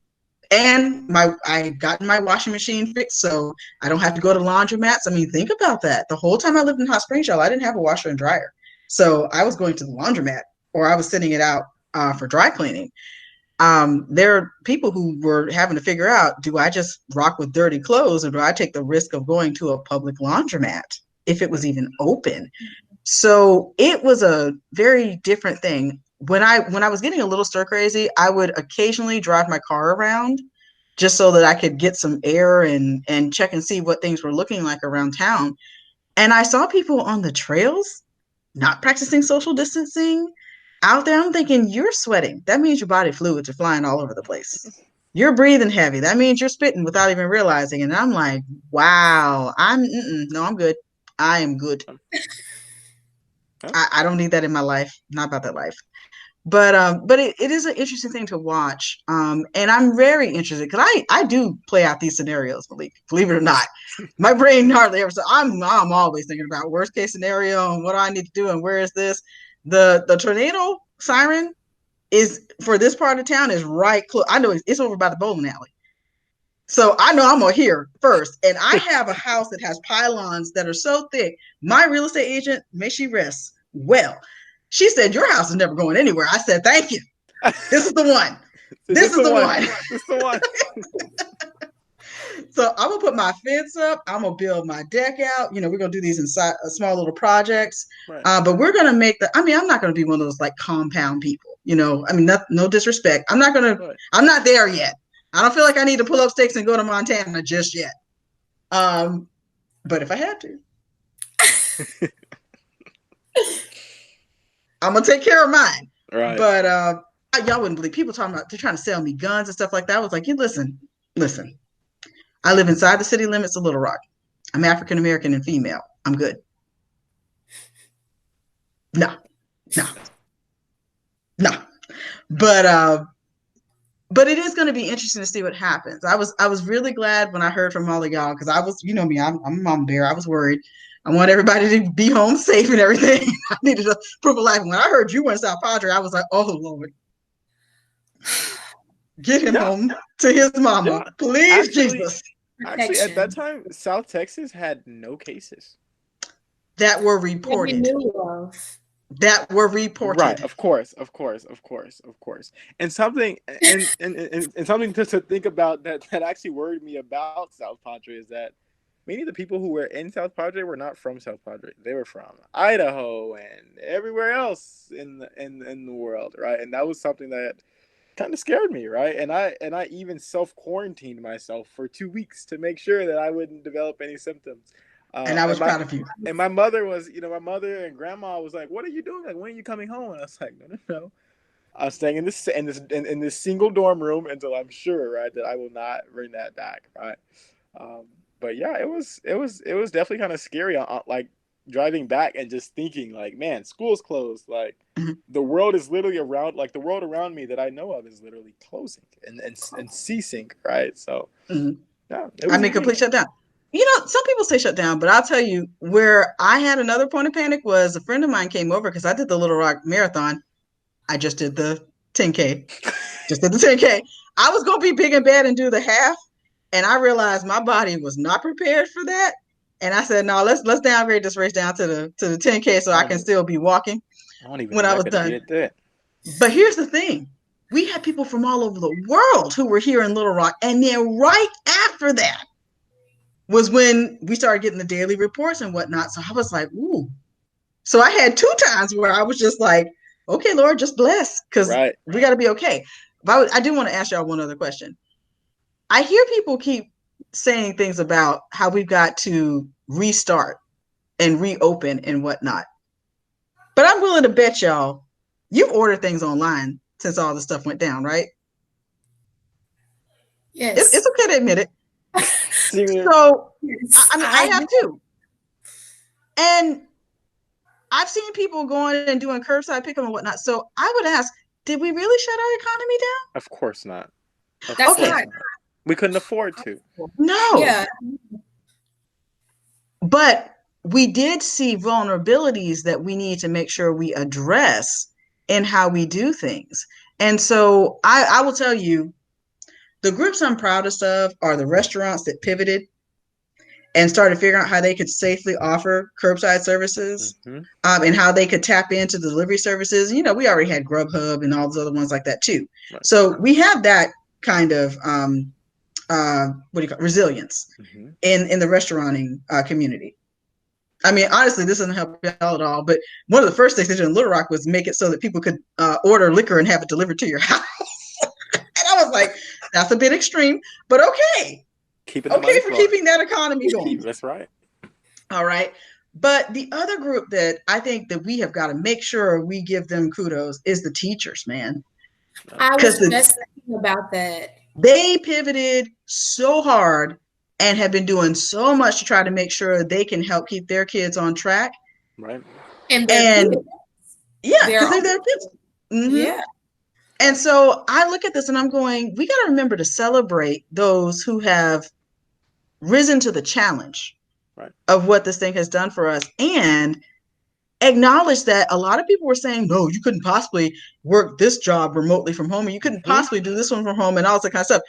Speaker 4: I gotten my washing machine fixed, so I don't have to go to laundromats. I mean, think about that. The whole time I lived in Hot Springs, y'all, I didn't have a washer and dryer. So I was going to the laundromat or I was sending it out for dry cleaning. There are people who were having to figure out, do I just rock with dirty clothes or do I take the risk of going to a public laundromat if it was even open? So it was a very different thing. When I was getting a little stir crazy, I would occasionally drive my car around just so that I could get some air and check and see what things were looking like around town. And I saw people on the trails not practicing social distancing out there. I'm thinking, you're sweating. That means your body fluids are flying all over the place. You're breathing heavy. That means you're spitting without even realizing. And I'm like, wow, no, I'm good. I am good. I don't need that in my life. Not about that life. But it is an interesting thing to watch. And I'm very interested because I do play out these scenarios, Malik, believe it or not. My brain hardly ever, so I'm always thinking about worst case scenario and what I need to do and where is this. The tornado siren is for this part of town is right close. I know it's over by the bowling alley. So I know I'm gonna hear first. And I have a house that has pylons that are so thick. My real estate agent, may she rest well, she said, your house is never going anywhere. I said, thank you. This is the one. This is the one.
Speaker 3: This is the one.
Speaker 4: So I'm going to put my fence up. I'm going to build my deck out. We're going to do these inside small little projects.
Speaker 3: Right.
Speaker 4: But we're going to make I'm not going to be one of those like compound people. No disrespect. I'm not there yet. I don't feel like I need to pull up stakes and go to Montana just yet. But if I had to. I'm gonna take care of mine.
Speaker 3: Right.
Speaker 4: But y'all wouldn't believe people talking about they're trying to sell me guns and stuff like that. I was like, listen. I live inside the city limits of Little Rock. I'm African American and female. I'm good. No. But it is going to be interesting to see what happens. I was really glad when I heard from all of y'all because I was, you know me, I'm a mama bear. I was worried. I want everybody to be home safe and everything. I needed a proof of life. When I heard you were in South Padre, I was like, oh, Lord. Get him home to his mama. Please, Jesus.
Speaker 3: Actually, at that time, South Texas had no cases.
Speaker 4: That were reported.
Speaker 3: Right, of course. And something and something to think about that actually worried me about South Padre is that many of the people who were in South Padre were not from South Padre. They were from Idaho and everywhere else in the world, right? And that was something that kind of scared me, right? And I even self-quarantined myself for 2 weeks to make sure that I wouldn't develop any symptoms.
Speaker 4: And I was proud of you.
Speaker 3: And my mother was, my mother and grandma was like, "What are you doing? Like, when are you coming home?" And I was like, "No. I'm staying in this single dorm room until I'm sure, right, that I will not bring that back, right?" But yeah, it was definitely kind of scary, like driving back and just thinking, like, man, school's closed, like the world is literally around, like the world around me that I know of is literally closing and ceasing, right? So yeah,
Speaker 4: I mean, complete shutdown. Some people say shut down, but I'll tell you where I had another point of panic was a friend of mine came over because I did the Little Rock Marathon. I just did the 10K. I was going to be big and bad and do the half. And I realized my body was not prepared for that. And I said, no, let's downgrade this race down to the 10K so I can still be walking when I was done. But here's the thing. We had people from all over the world who were here in Little Rock. And then right after that was when we started getting the daily reports and whatnot. So I was like, ooh. So I had 2 times where I was just like, okay, Lord, just bless, because we got to be okay. But I do want to ask y'all one other question. I hear people keep saying things about how we've got to restart and reopen and whatnot. But I'm willing to bet y'all, you've ordered things online since all this stuff went down, right?
Speaker 2: Yes.
Speaker 4: It's okay to admit it. So, I mean, I have too. And I've seen people going and doing curbside pickup and whatnot. So I would ask, did we really shut our economy down?
Speaker 3: Of course not.
Speaker 2: That's not.
Speaker 3: We couldn't afford to.
Speaker 4: No.
Speaker 2: Yeah.
Speaker 4: But we did see vulnerabilities that we need to make sure we address in how we do things. And so I will tell you, the groups I'm proudest of are the restaurants that pivoted and started figuring out how they could safely offer curbside services, and how they could tap into the delivery services. We already had Grubhub and all those other ones like that too. Right. So we have that kind of resilience in the restauranting community. I mean, honestly, this doesn't help y'all at all, but one of the first things they did in Little Rock was make it so that people could order liquor and have it delivered to your house. And I was like, That's a bit extreme, but okay.
Speaker 3: Keeping the
Speaker 4: Okay
Speaker 3: money
Speaker 4: for
Speaker 3: flowing.
Speaker 4: keeping that economy going.
Speaker 3: That's right.
Speaker 4: All right. But the other group that I think that we have got to make sure we give them kudos is the teachers, man.
Speaker 2: I was just thinking about that.
Speaker 4: They pivoted so hard and have been doing so much to try to make sure they can help keep their kids on track.
Speaker 3: Right.
Speaker 2: And their kids.
Speaker 4: Yeah, because they're their kids. Mm-hmm.
Speaker 2: Yeah.
Speaker 4: And so I look at this and I'm going, we got to remember to celebrate those who have risen to the challenge of what this thing has done for us, and acknowledge that a lot of people were saying, no, you couldn't possibly work this job remotely from home, and you couldn't possibly do this one from home, and all that kind of stuff.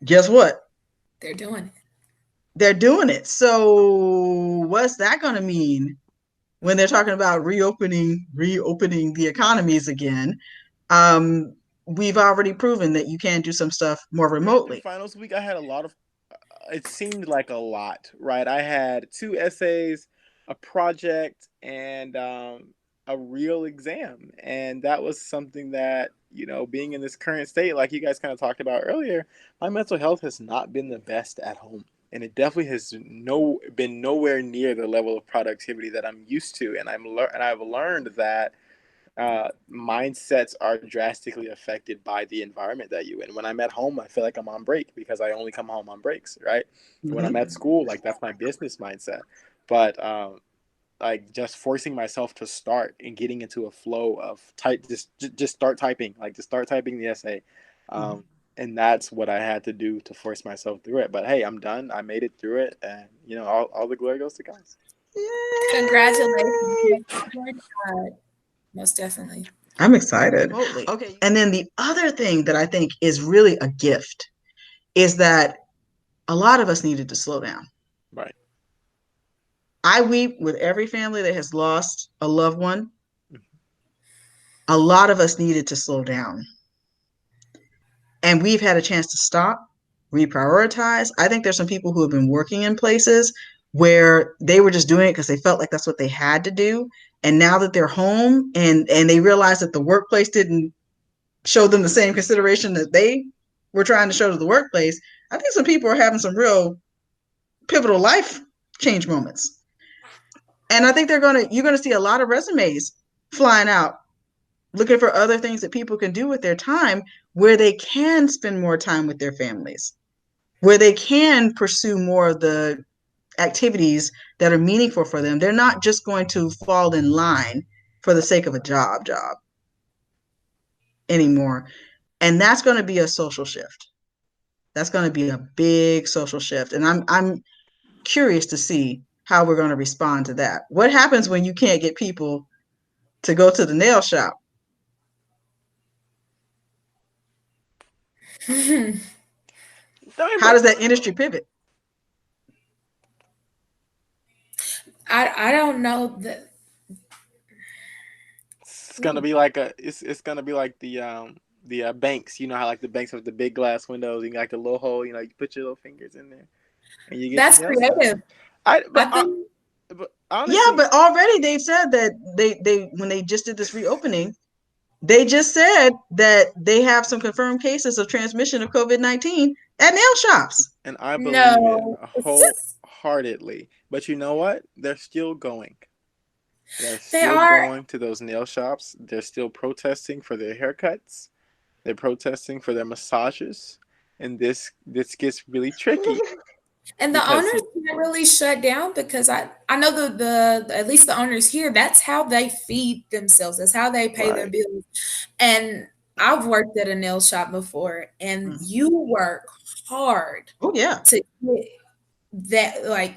Speaker 4: Guess what?
Speaker 2: They're doing it.
Speaker 4: They're doing it. So what's that going to mean when they're talking about reopening the economies again? We've already proven that you can do some stuff more remotely.
Speaker 3: Finals week, I had a lot of, it seemed like a lot, right? I had 2 essays, a project, and a real exam. And that was something that, you know, being in this current state, like you guys kind of talked about earlier, my mental health has not been the best at home. And it definitely has been nowhere near the level of productivity that I'm used to. And I've learned that mindsets are drastically affected by the environment that you're in. When I'm at home, I feel like I'm on break because I only come home on breaks, right? Mm-hmm. When I'm at school, like that's my business mindset. But like just forcing myself to start and getting into a flow of just start typing, like just start typing the essay. And that's what I had to do to force myself through it. But hey, I'm done. I made it through it, and you know, all the glory goes to God.
Speaker 2: Congratulations. Most definitely.
Speaker 4: I'm excited. Okay. And then the other thing that I think is really a gift is that a lot of us needed to slow down.
Speaker 3: Right.
Speaker 4: I weep with every family that has lost a loved one. A lot of us needed to slow down. And we've had a chance to stop, reprioritize. I think there's some people who have been working in places where they were just doing it because they felt like that's what they had to do. And now that they're home and they realize that the workplace didn't show them the same consideration that they were trying to show to the workplace, I think some people are having some real pivotal life change moments. And I think you're going to see a lot of resumes flying out, looking for other things that people can do with their time where they can spend more time with their families, where they can pursue more of the activities that are meaningful for them. They're not just going to fall in line for the sake of a job anymore. And that's going to be a social shift. That's going to be a big social shift. And I'm curious to see how we're going to respond to that. What happens when you can't get people to go to the nail shop? How does that industry pivot?
Speaker 2: I don't know that.
Speaker 3: It's gonna be like it's gonna be like the banks. You know how like the banks have the big glass windows and like the little hole. You know, you put your little fingers in there, and you get.
Speaker 2: That's creative.
Speaker 3: But honestly,
Speaker 4: yeah, but already they've said that they when they just did this reopening, they just said that they have some confirmed cases of transmission of COVID-19 at nail shops.
Speaker 3: And I believe it wholeheartedly. But you know what? They're still going. They're still going to those nail shops. They're still protesting for their haircuts. They're protesting for their massages. And this gets really tricky.
Speaker 2: And the owners can't really shut down because I know the at least the owners here, that's how they feed themselves. That's how they pay their bills. And I've worked at a nail shop before, and you work hard to get that, like,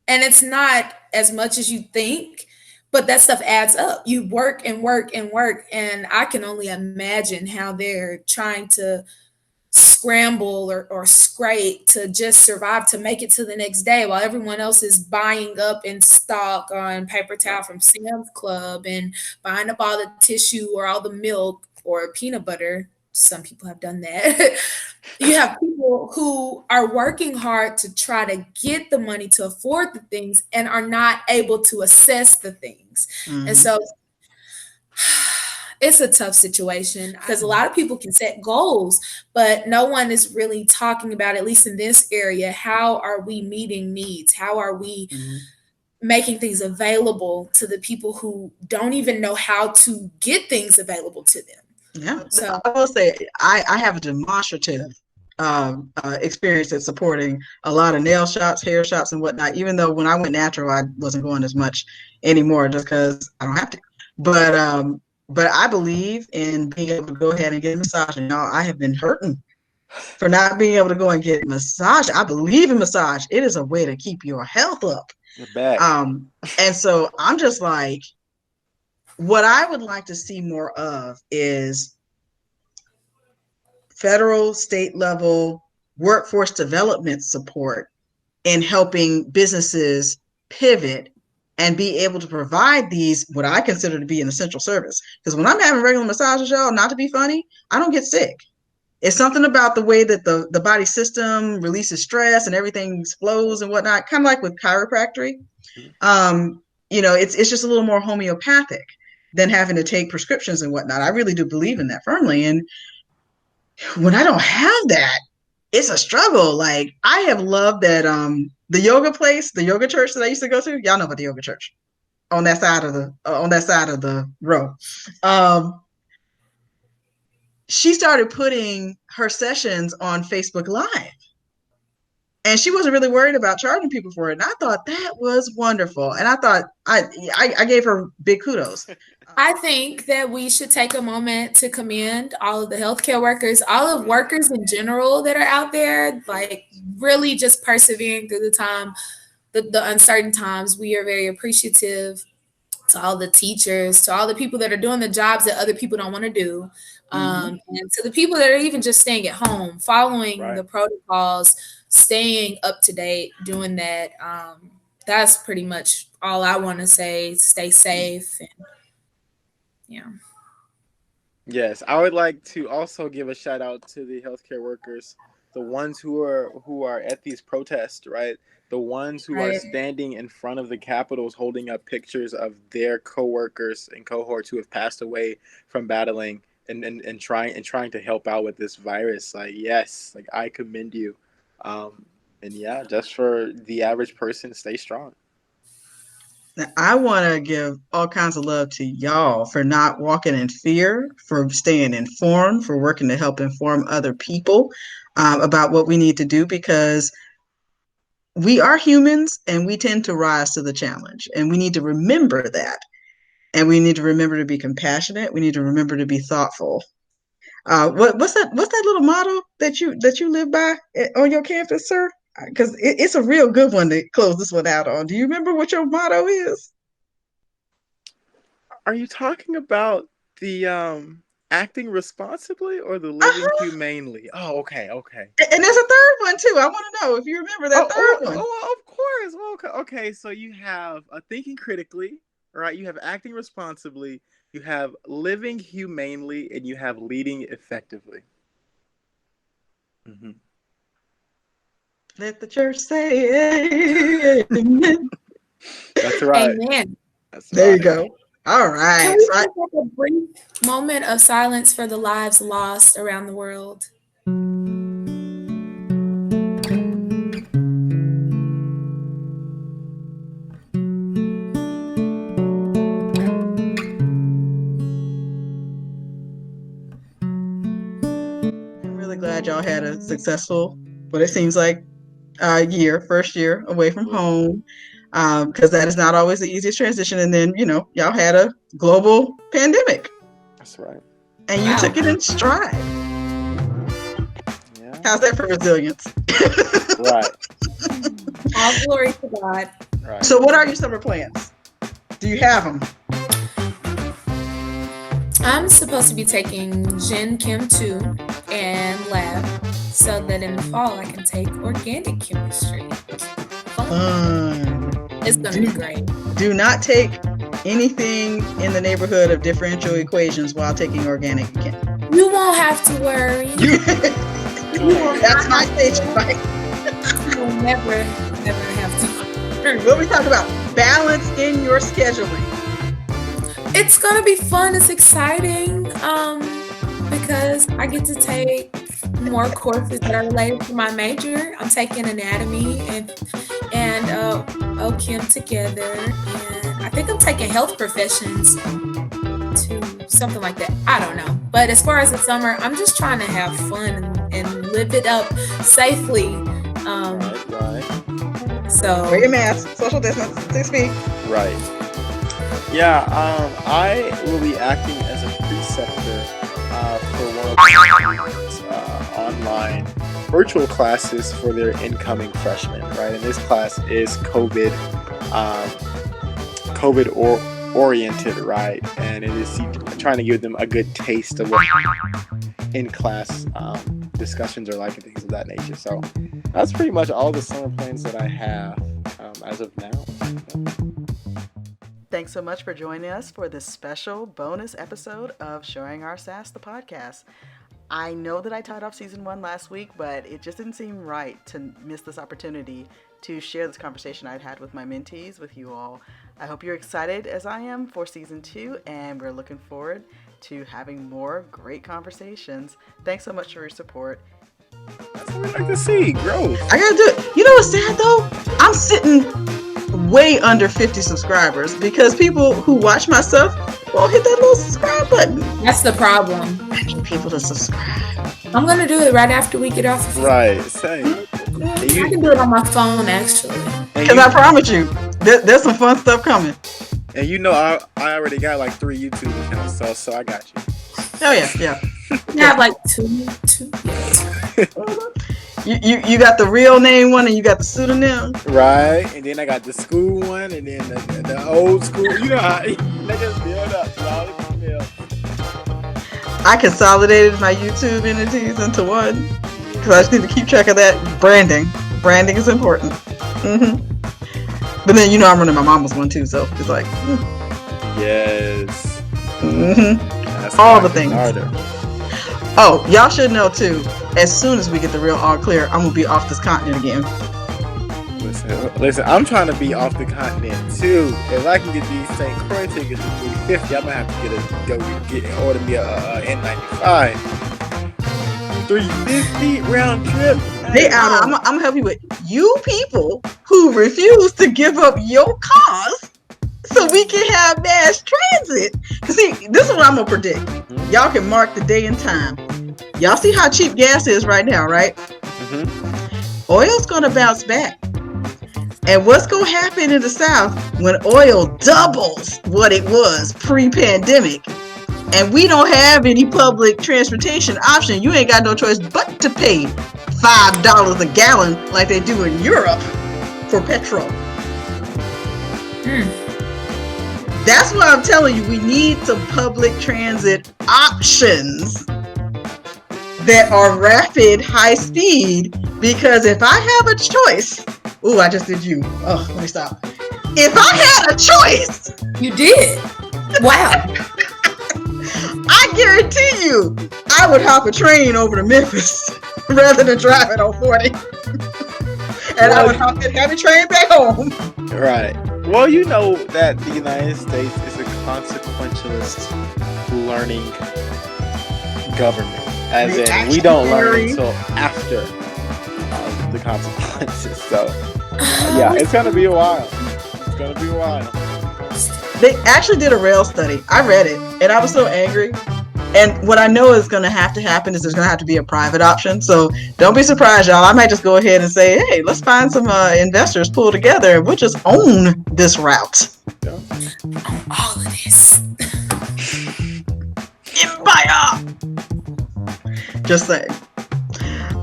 Speaker 2: and it's not as much as you think, but that stuff adds up. You work and work and work, and I can only imagine how they're trying to scramble or scrape to just survive, to make it to the next day, while everyone else is buying up in stock on paper towel from Sam's Club and buying up all the tissue or all the milk or peanut butter. Some people have done that. You have people who are working hard to try to get the money to afford the things and are not able to assess the things. And so It's a tough situation because a lot of people can set goals, but no one is really talking about, at least in this area, how are we meeting needs? How are we making things available to the people who don't even know how to get things available to them?
Speaker 4: Yeah.
Speaker 2: So
Speaker 4: I will say I have a demonstrative experience at supporting a lot of nail shops, hair shops, and whatnot. Even though when I went natural, I wasn't going as much anymore just because I don't have to. But I believe in being able to go ahead and get a massage. And y'all, I have been hurting for not being able to go and get a massage. I believe in massage. It is a way to keep your health up.
Speaker 3: You're back.
Speaker 4: And so I'm just like, what I would like to see more of is federal, state level workforce development support in helping businesses pivot and be able to provide these, what I consider to be an essential service. Because when I'm having regular massages, y'all, not to be funny, I don't get sick. It's something about the way that the body system releases stress and everything flows and whatnot, kind of like with chiropractic. It's just a little more homeopathic than having to take prescriptions and whatnot. I really do believe in that firmly. And when I don't have that, it's a struggle. Like, I have loved that the yoga place, the yoga church that I used to go to. Y'all know about the yoga church on that side of the row. She started putting her sessions on Facebook Live. And she wasn't really worried about charging people for it. And I thought that was wonderful. And I thought I gave her big kudos.
Speaker 2: I think that we should take a moment to commend all of the healthcare workers, all of workers in general that are out there, like really just persevering through the time, the uncertain times. We are very appreciative to all the teachers, to all the people that are doing the jobs that other people don't want to do. And to the people that are even just staying at home, following the protocols, staying up to date, doing that. That's pretty much all I want to say. Stay safe. And,
Speaker 3: Yes, I would like to also give a shout out to the healthcare workers, the ones who are at these protests, right? The ones who are standing in front of the Capitals holding up pictures of their coworkers and cohorts who have passed away from battling and trying to help out with this virus. Like, yes, like, I commend you. And yeah, just for the average person, stay strong.
Speaker 4: Now, I want to give all kinds of love to y'all for not walking in fear, for staying informed, for working to help inform other people about what we need to do, because we are humans and we tend to rise to the challenge, and we need to remember that. And we need to remember to be compassionate. We need to remember to be thoughtful. What's that little motto that you live by on your campus, sir? Because it's a real good one to close this one out on. Do you remember what your motto is?
Speaker 3: Are you talking about the acting responsibly or the living humanely? Oh, okay.
Speaker 4: And there's a third one too. I want to know if you remember that third one.
Speaker 3: Oh, of course. Okay. So you have thinking critically, right? You have acting responsibly. You have living humanely, and you have leading effectively. Mm-hmm.
Speaker 4: Let the church say amen.
Speaker 3: That's right.
Speaker 2: Amen.
Speaker 4: There you go. All right.
Speaker 2: Can we take a brief moment of silence for the lives lost around the world?
Speaker 4: I'm really glad y'all had a successful, what it seems like, first year away from home, because that is not always the easiest transition. And then, y'all had a global pandemic.
Speaker 3: That's right.
Speaker 4: And you took it in stride.
Speaker 3: Yeah.
Speaker 4: How's that for resilience?
Speaker 3: Right.
Speaker 2: All glory to God.
Speaker 3: Right.
Speaker 4: So what are your summer plans? Do you have them?
Speaker 2: I'm supposed to be taking Gen Chem 2 and lab so that in the fall I can take organic chemistry.
Speaker 4: Fun.
Speaker 2: It's going to be great.
Speaker 4: Do not take anything in the neighborhood of differential equations while taking organic chem.
Speaker 2: You won't have to worry.
Speaker 4: That's my stage advice.
Speaker 2: You will never have to worry.
Speaker 4: What we talk about? Balance in your scheduling.
Speaker 2: It's gonna be fun. It's exciting because I get to take more courses that are related to my major. I'm taking anatomy and OChem together, and I think I'm taking health professions to something like that. I don't know. But as far as the summer, I'm just trying to have fun and live it up safely.
Speaker 3: Right.
Speaker 4: Wear
Speaker 2: So
Speaker 4: your mask, social distance, 6 feet.
Speaker 3: Right. Yeah, I will be acting as a preceptor for one of the online virtual classes for their incoming freshmen, right? And this class is COVID oriented, right? And it is trying to give them a good taste of what in-class discussions are like and things of that nature. So that's pretty much all the summer plans that I have as of now.
Speaker 1: Thanks so much for joining us for this special bonus episode of Showing Our Sass, the podcast. I know that I tied off season 1 last week, but it just didn't seem right to miss this opportunity to share this conversation I'd had with my mentees with you all. I hope you're excited as I am for season 2, and we're looking forward to having more great conversations. Thanks so much for your support.
Speaker 3: That's what we like to see, growth.
Speaker 4: I gotta do it. You know what's sad though? I'm sitting way under 50 subscribers because people who watch my stuff won't hit that little subscribe button.
Speaker 2: that's the problem.
Speaker 4: I need people to subscribe.
Speaker 2: I'm gonna do it right after we get off of here.
Speaker 3: Right, same.
Speaker 2: I can do it on my phone actually.
Speaker 4: Because I promise you, there's some fun stuff coming.
Speaker 3: And you know, I already got like 3 YouTube accounts, so I got you.
Speaker 4: Oh yeah.
Speaker 2: I have like two.
Speaker 4: You got the real name one and you got the pseudonym.
Speaker 3: Right, and then I got the school one, and then the old school. You know how they just build up. All the emails.
Speaker 4: I consolidated my YouTube entities into one because I just need to keep track of that. Branding is important. But then I'm running my mama's one too, so it's like
Speaker 3: Yes. That's
Speaker 4: all the
Speaker 3: harder.
Speaker 4: things.
Speaker 3: Harder.
Speaker 4: Oh, y'all should know too. As soon as we get the real all clear, I'm gonna be off this continent again.
Speaker 3: Listen, I'm trying to be off the continent too. If I can get these St. Croix tickets for $350, I'm gonna have to order me a N95. $350 round trip.
Speaker 4: They out. I'm gonna help you with you people who refuse to give up your cars so we can have mass transit. See, this is what I'm gonna predict. Y'all can mark the day and time. Y'all see how cheap gas is right now, right? Oil's gonna bounce back. And what's gonna happen in the South when oil doubles what it was pre-pandemic? And we don't have any public transportation option. You ain't got no choice but to pay $5 a gallon like they do in Europe for petrol. That's why I'm telling you, we need some public transit options that are rapid, high speed, because if I have a choice, I just did you. Oh, let me stop. If I had a choice,
Speaker 2: You did. Wow.
Speaker 4: I guarantee you, I would hop a train over to Memphis rather than driving on 40. And I would hop the heavy train back home.
Speaker 3: Right. Well, you know that the United States is a consequentialist learning government. As in, we don't learn until after the consequences. So, yeah, it's going to be a while.
Speaker 4: They actually did a rail study. I read it, and I was so angry. And what I know is going to happen is there's going to have to be a private option. So don't be surprised, y'all. I might just go ahead and say, hey, let's find some investors, pull together, and we'll just own this route.
Speaker 3: Yeah.
Speaker 2: All of this.
Speaker 4: Empire! Just saying.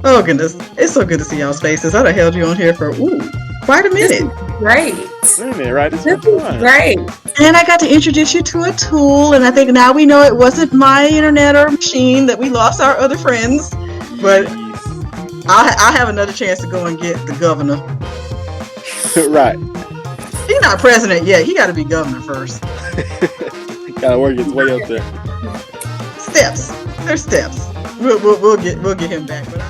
Speaker 4: Oh, goodness. It's so good to see y'all's faces. I done held you on here for, quite a minute.
Speaker 2: Great.
Speaker 3: Wait a minute, right? This
Speaker 2: This
Speaker 3: is
Speaker 2: is
Speaker 3: fun.
Speaker 2: great.
Speaker 4: And I got to introduce you to a tool, and I think now we know it wasn't my internet or machine, that we lost our other friends. But I'll have another chance to go and get the governor.
Speaker 3: Right.
Speaker 4: He's not president yet. He got to be governor first.
Speaker 3: Gotta work his way up there.
Speaker 4: Steps. There's steps. We'll get him back. But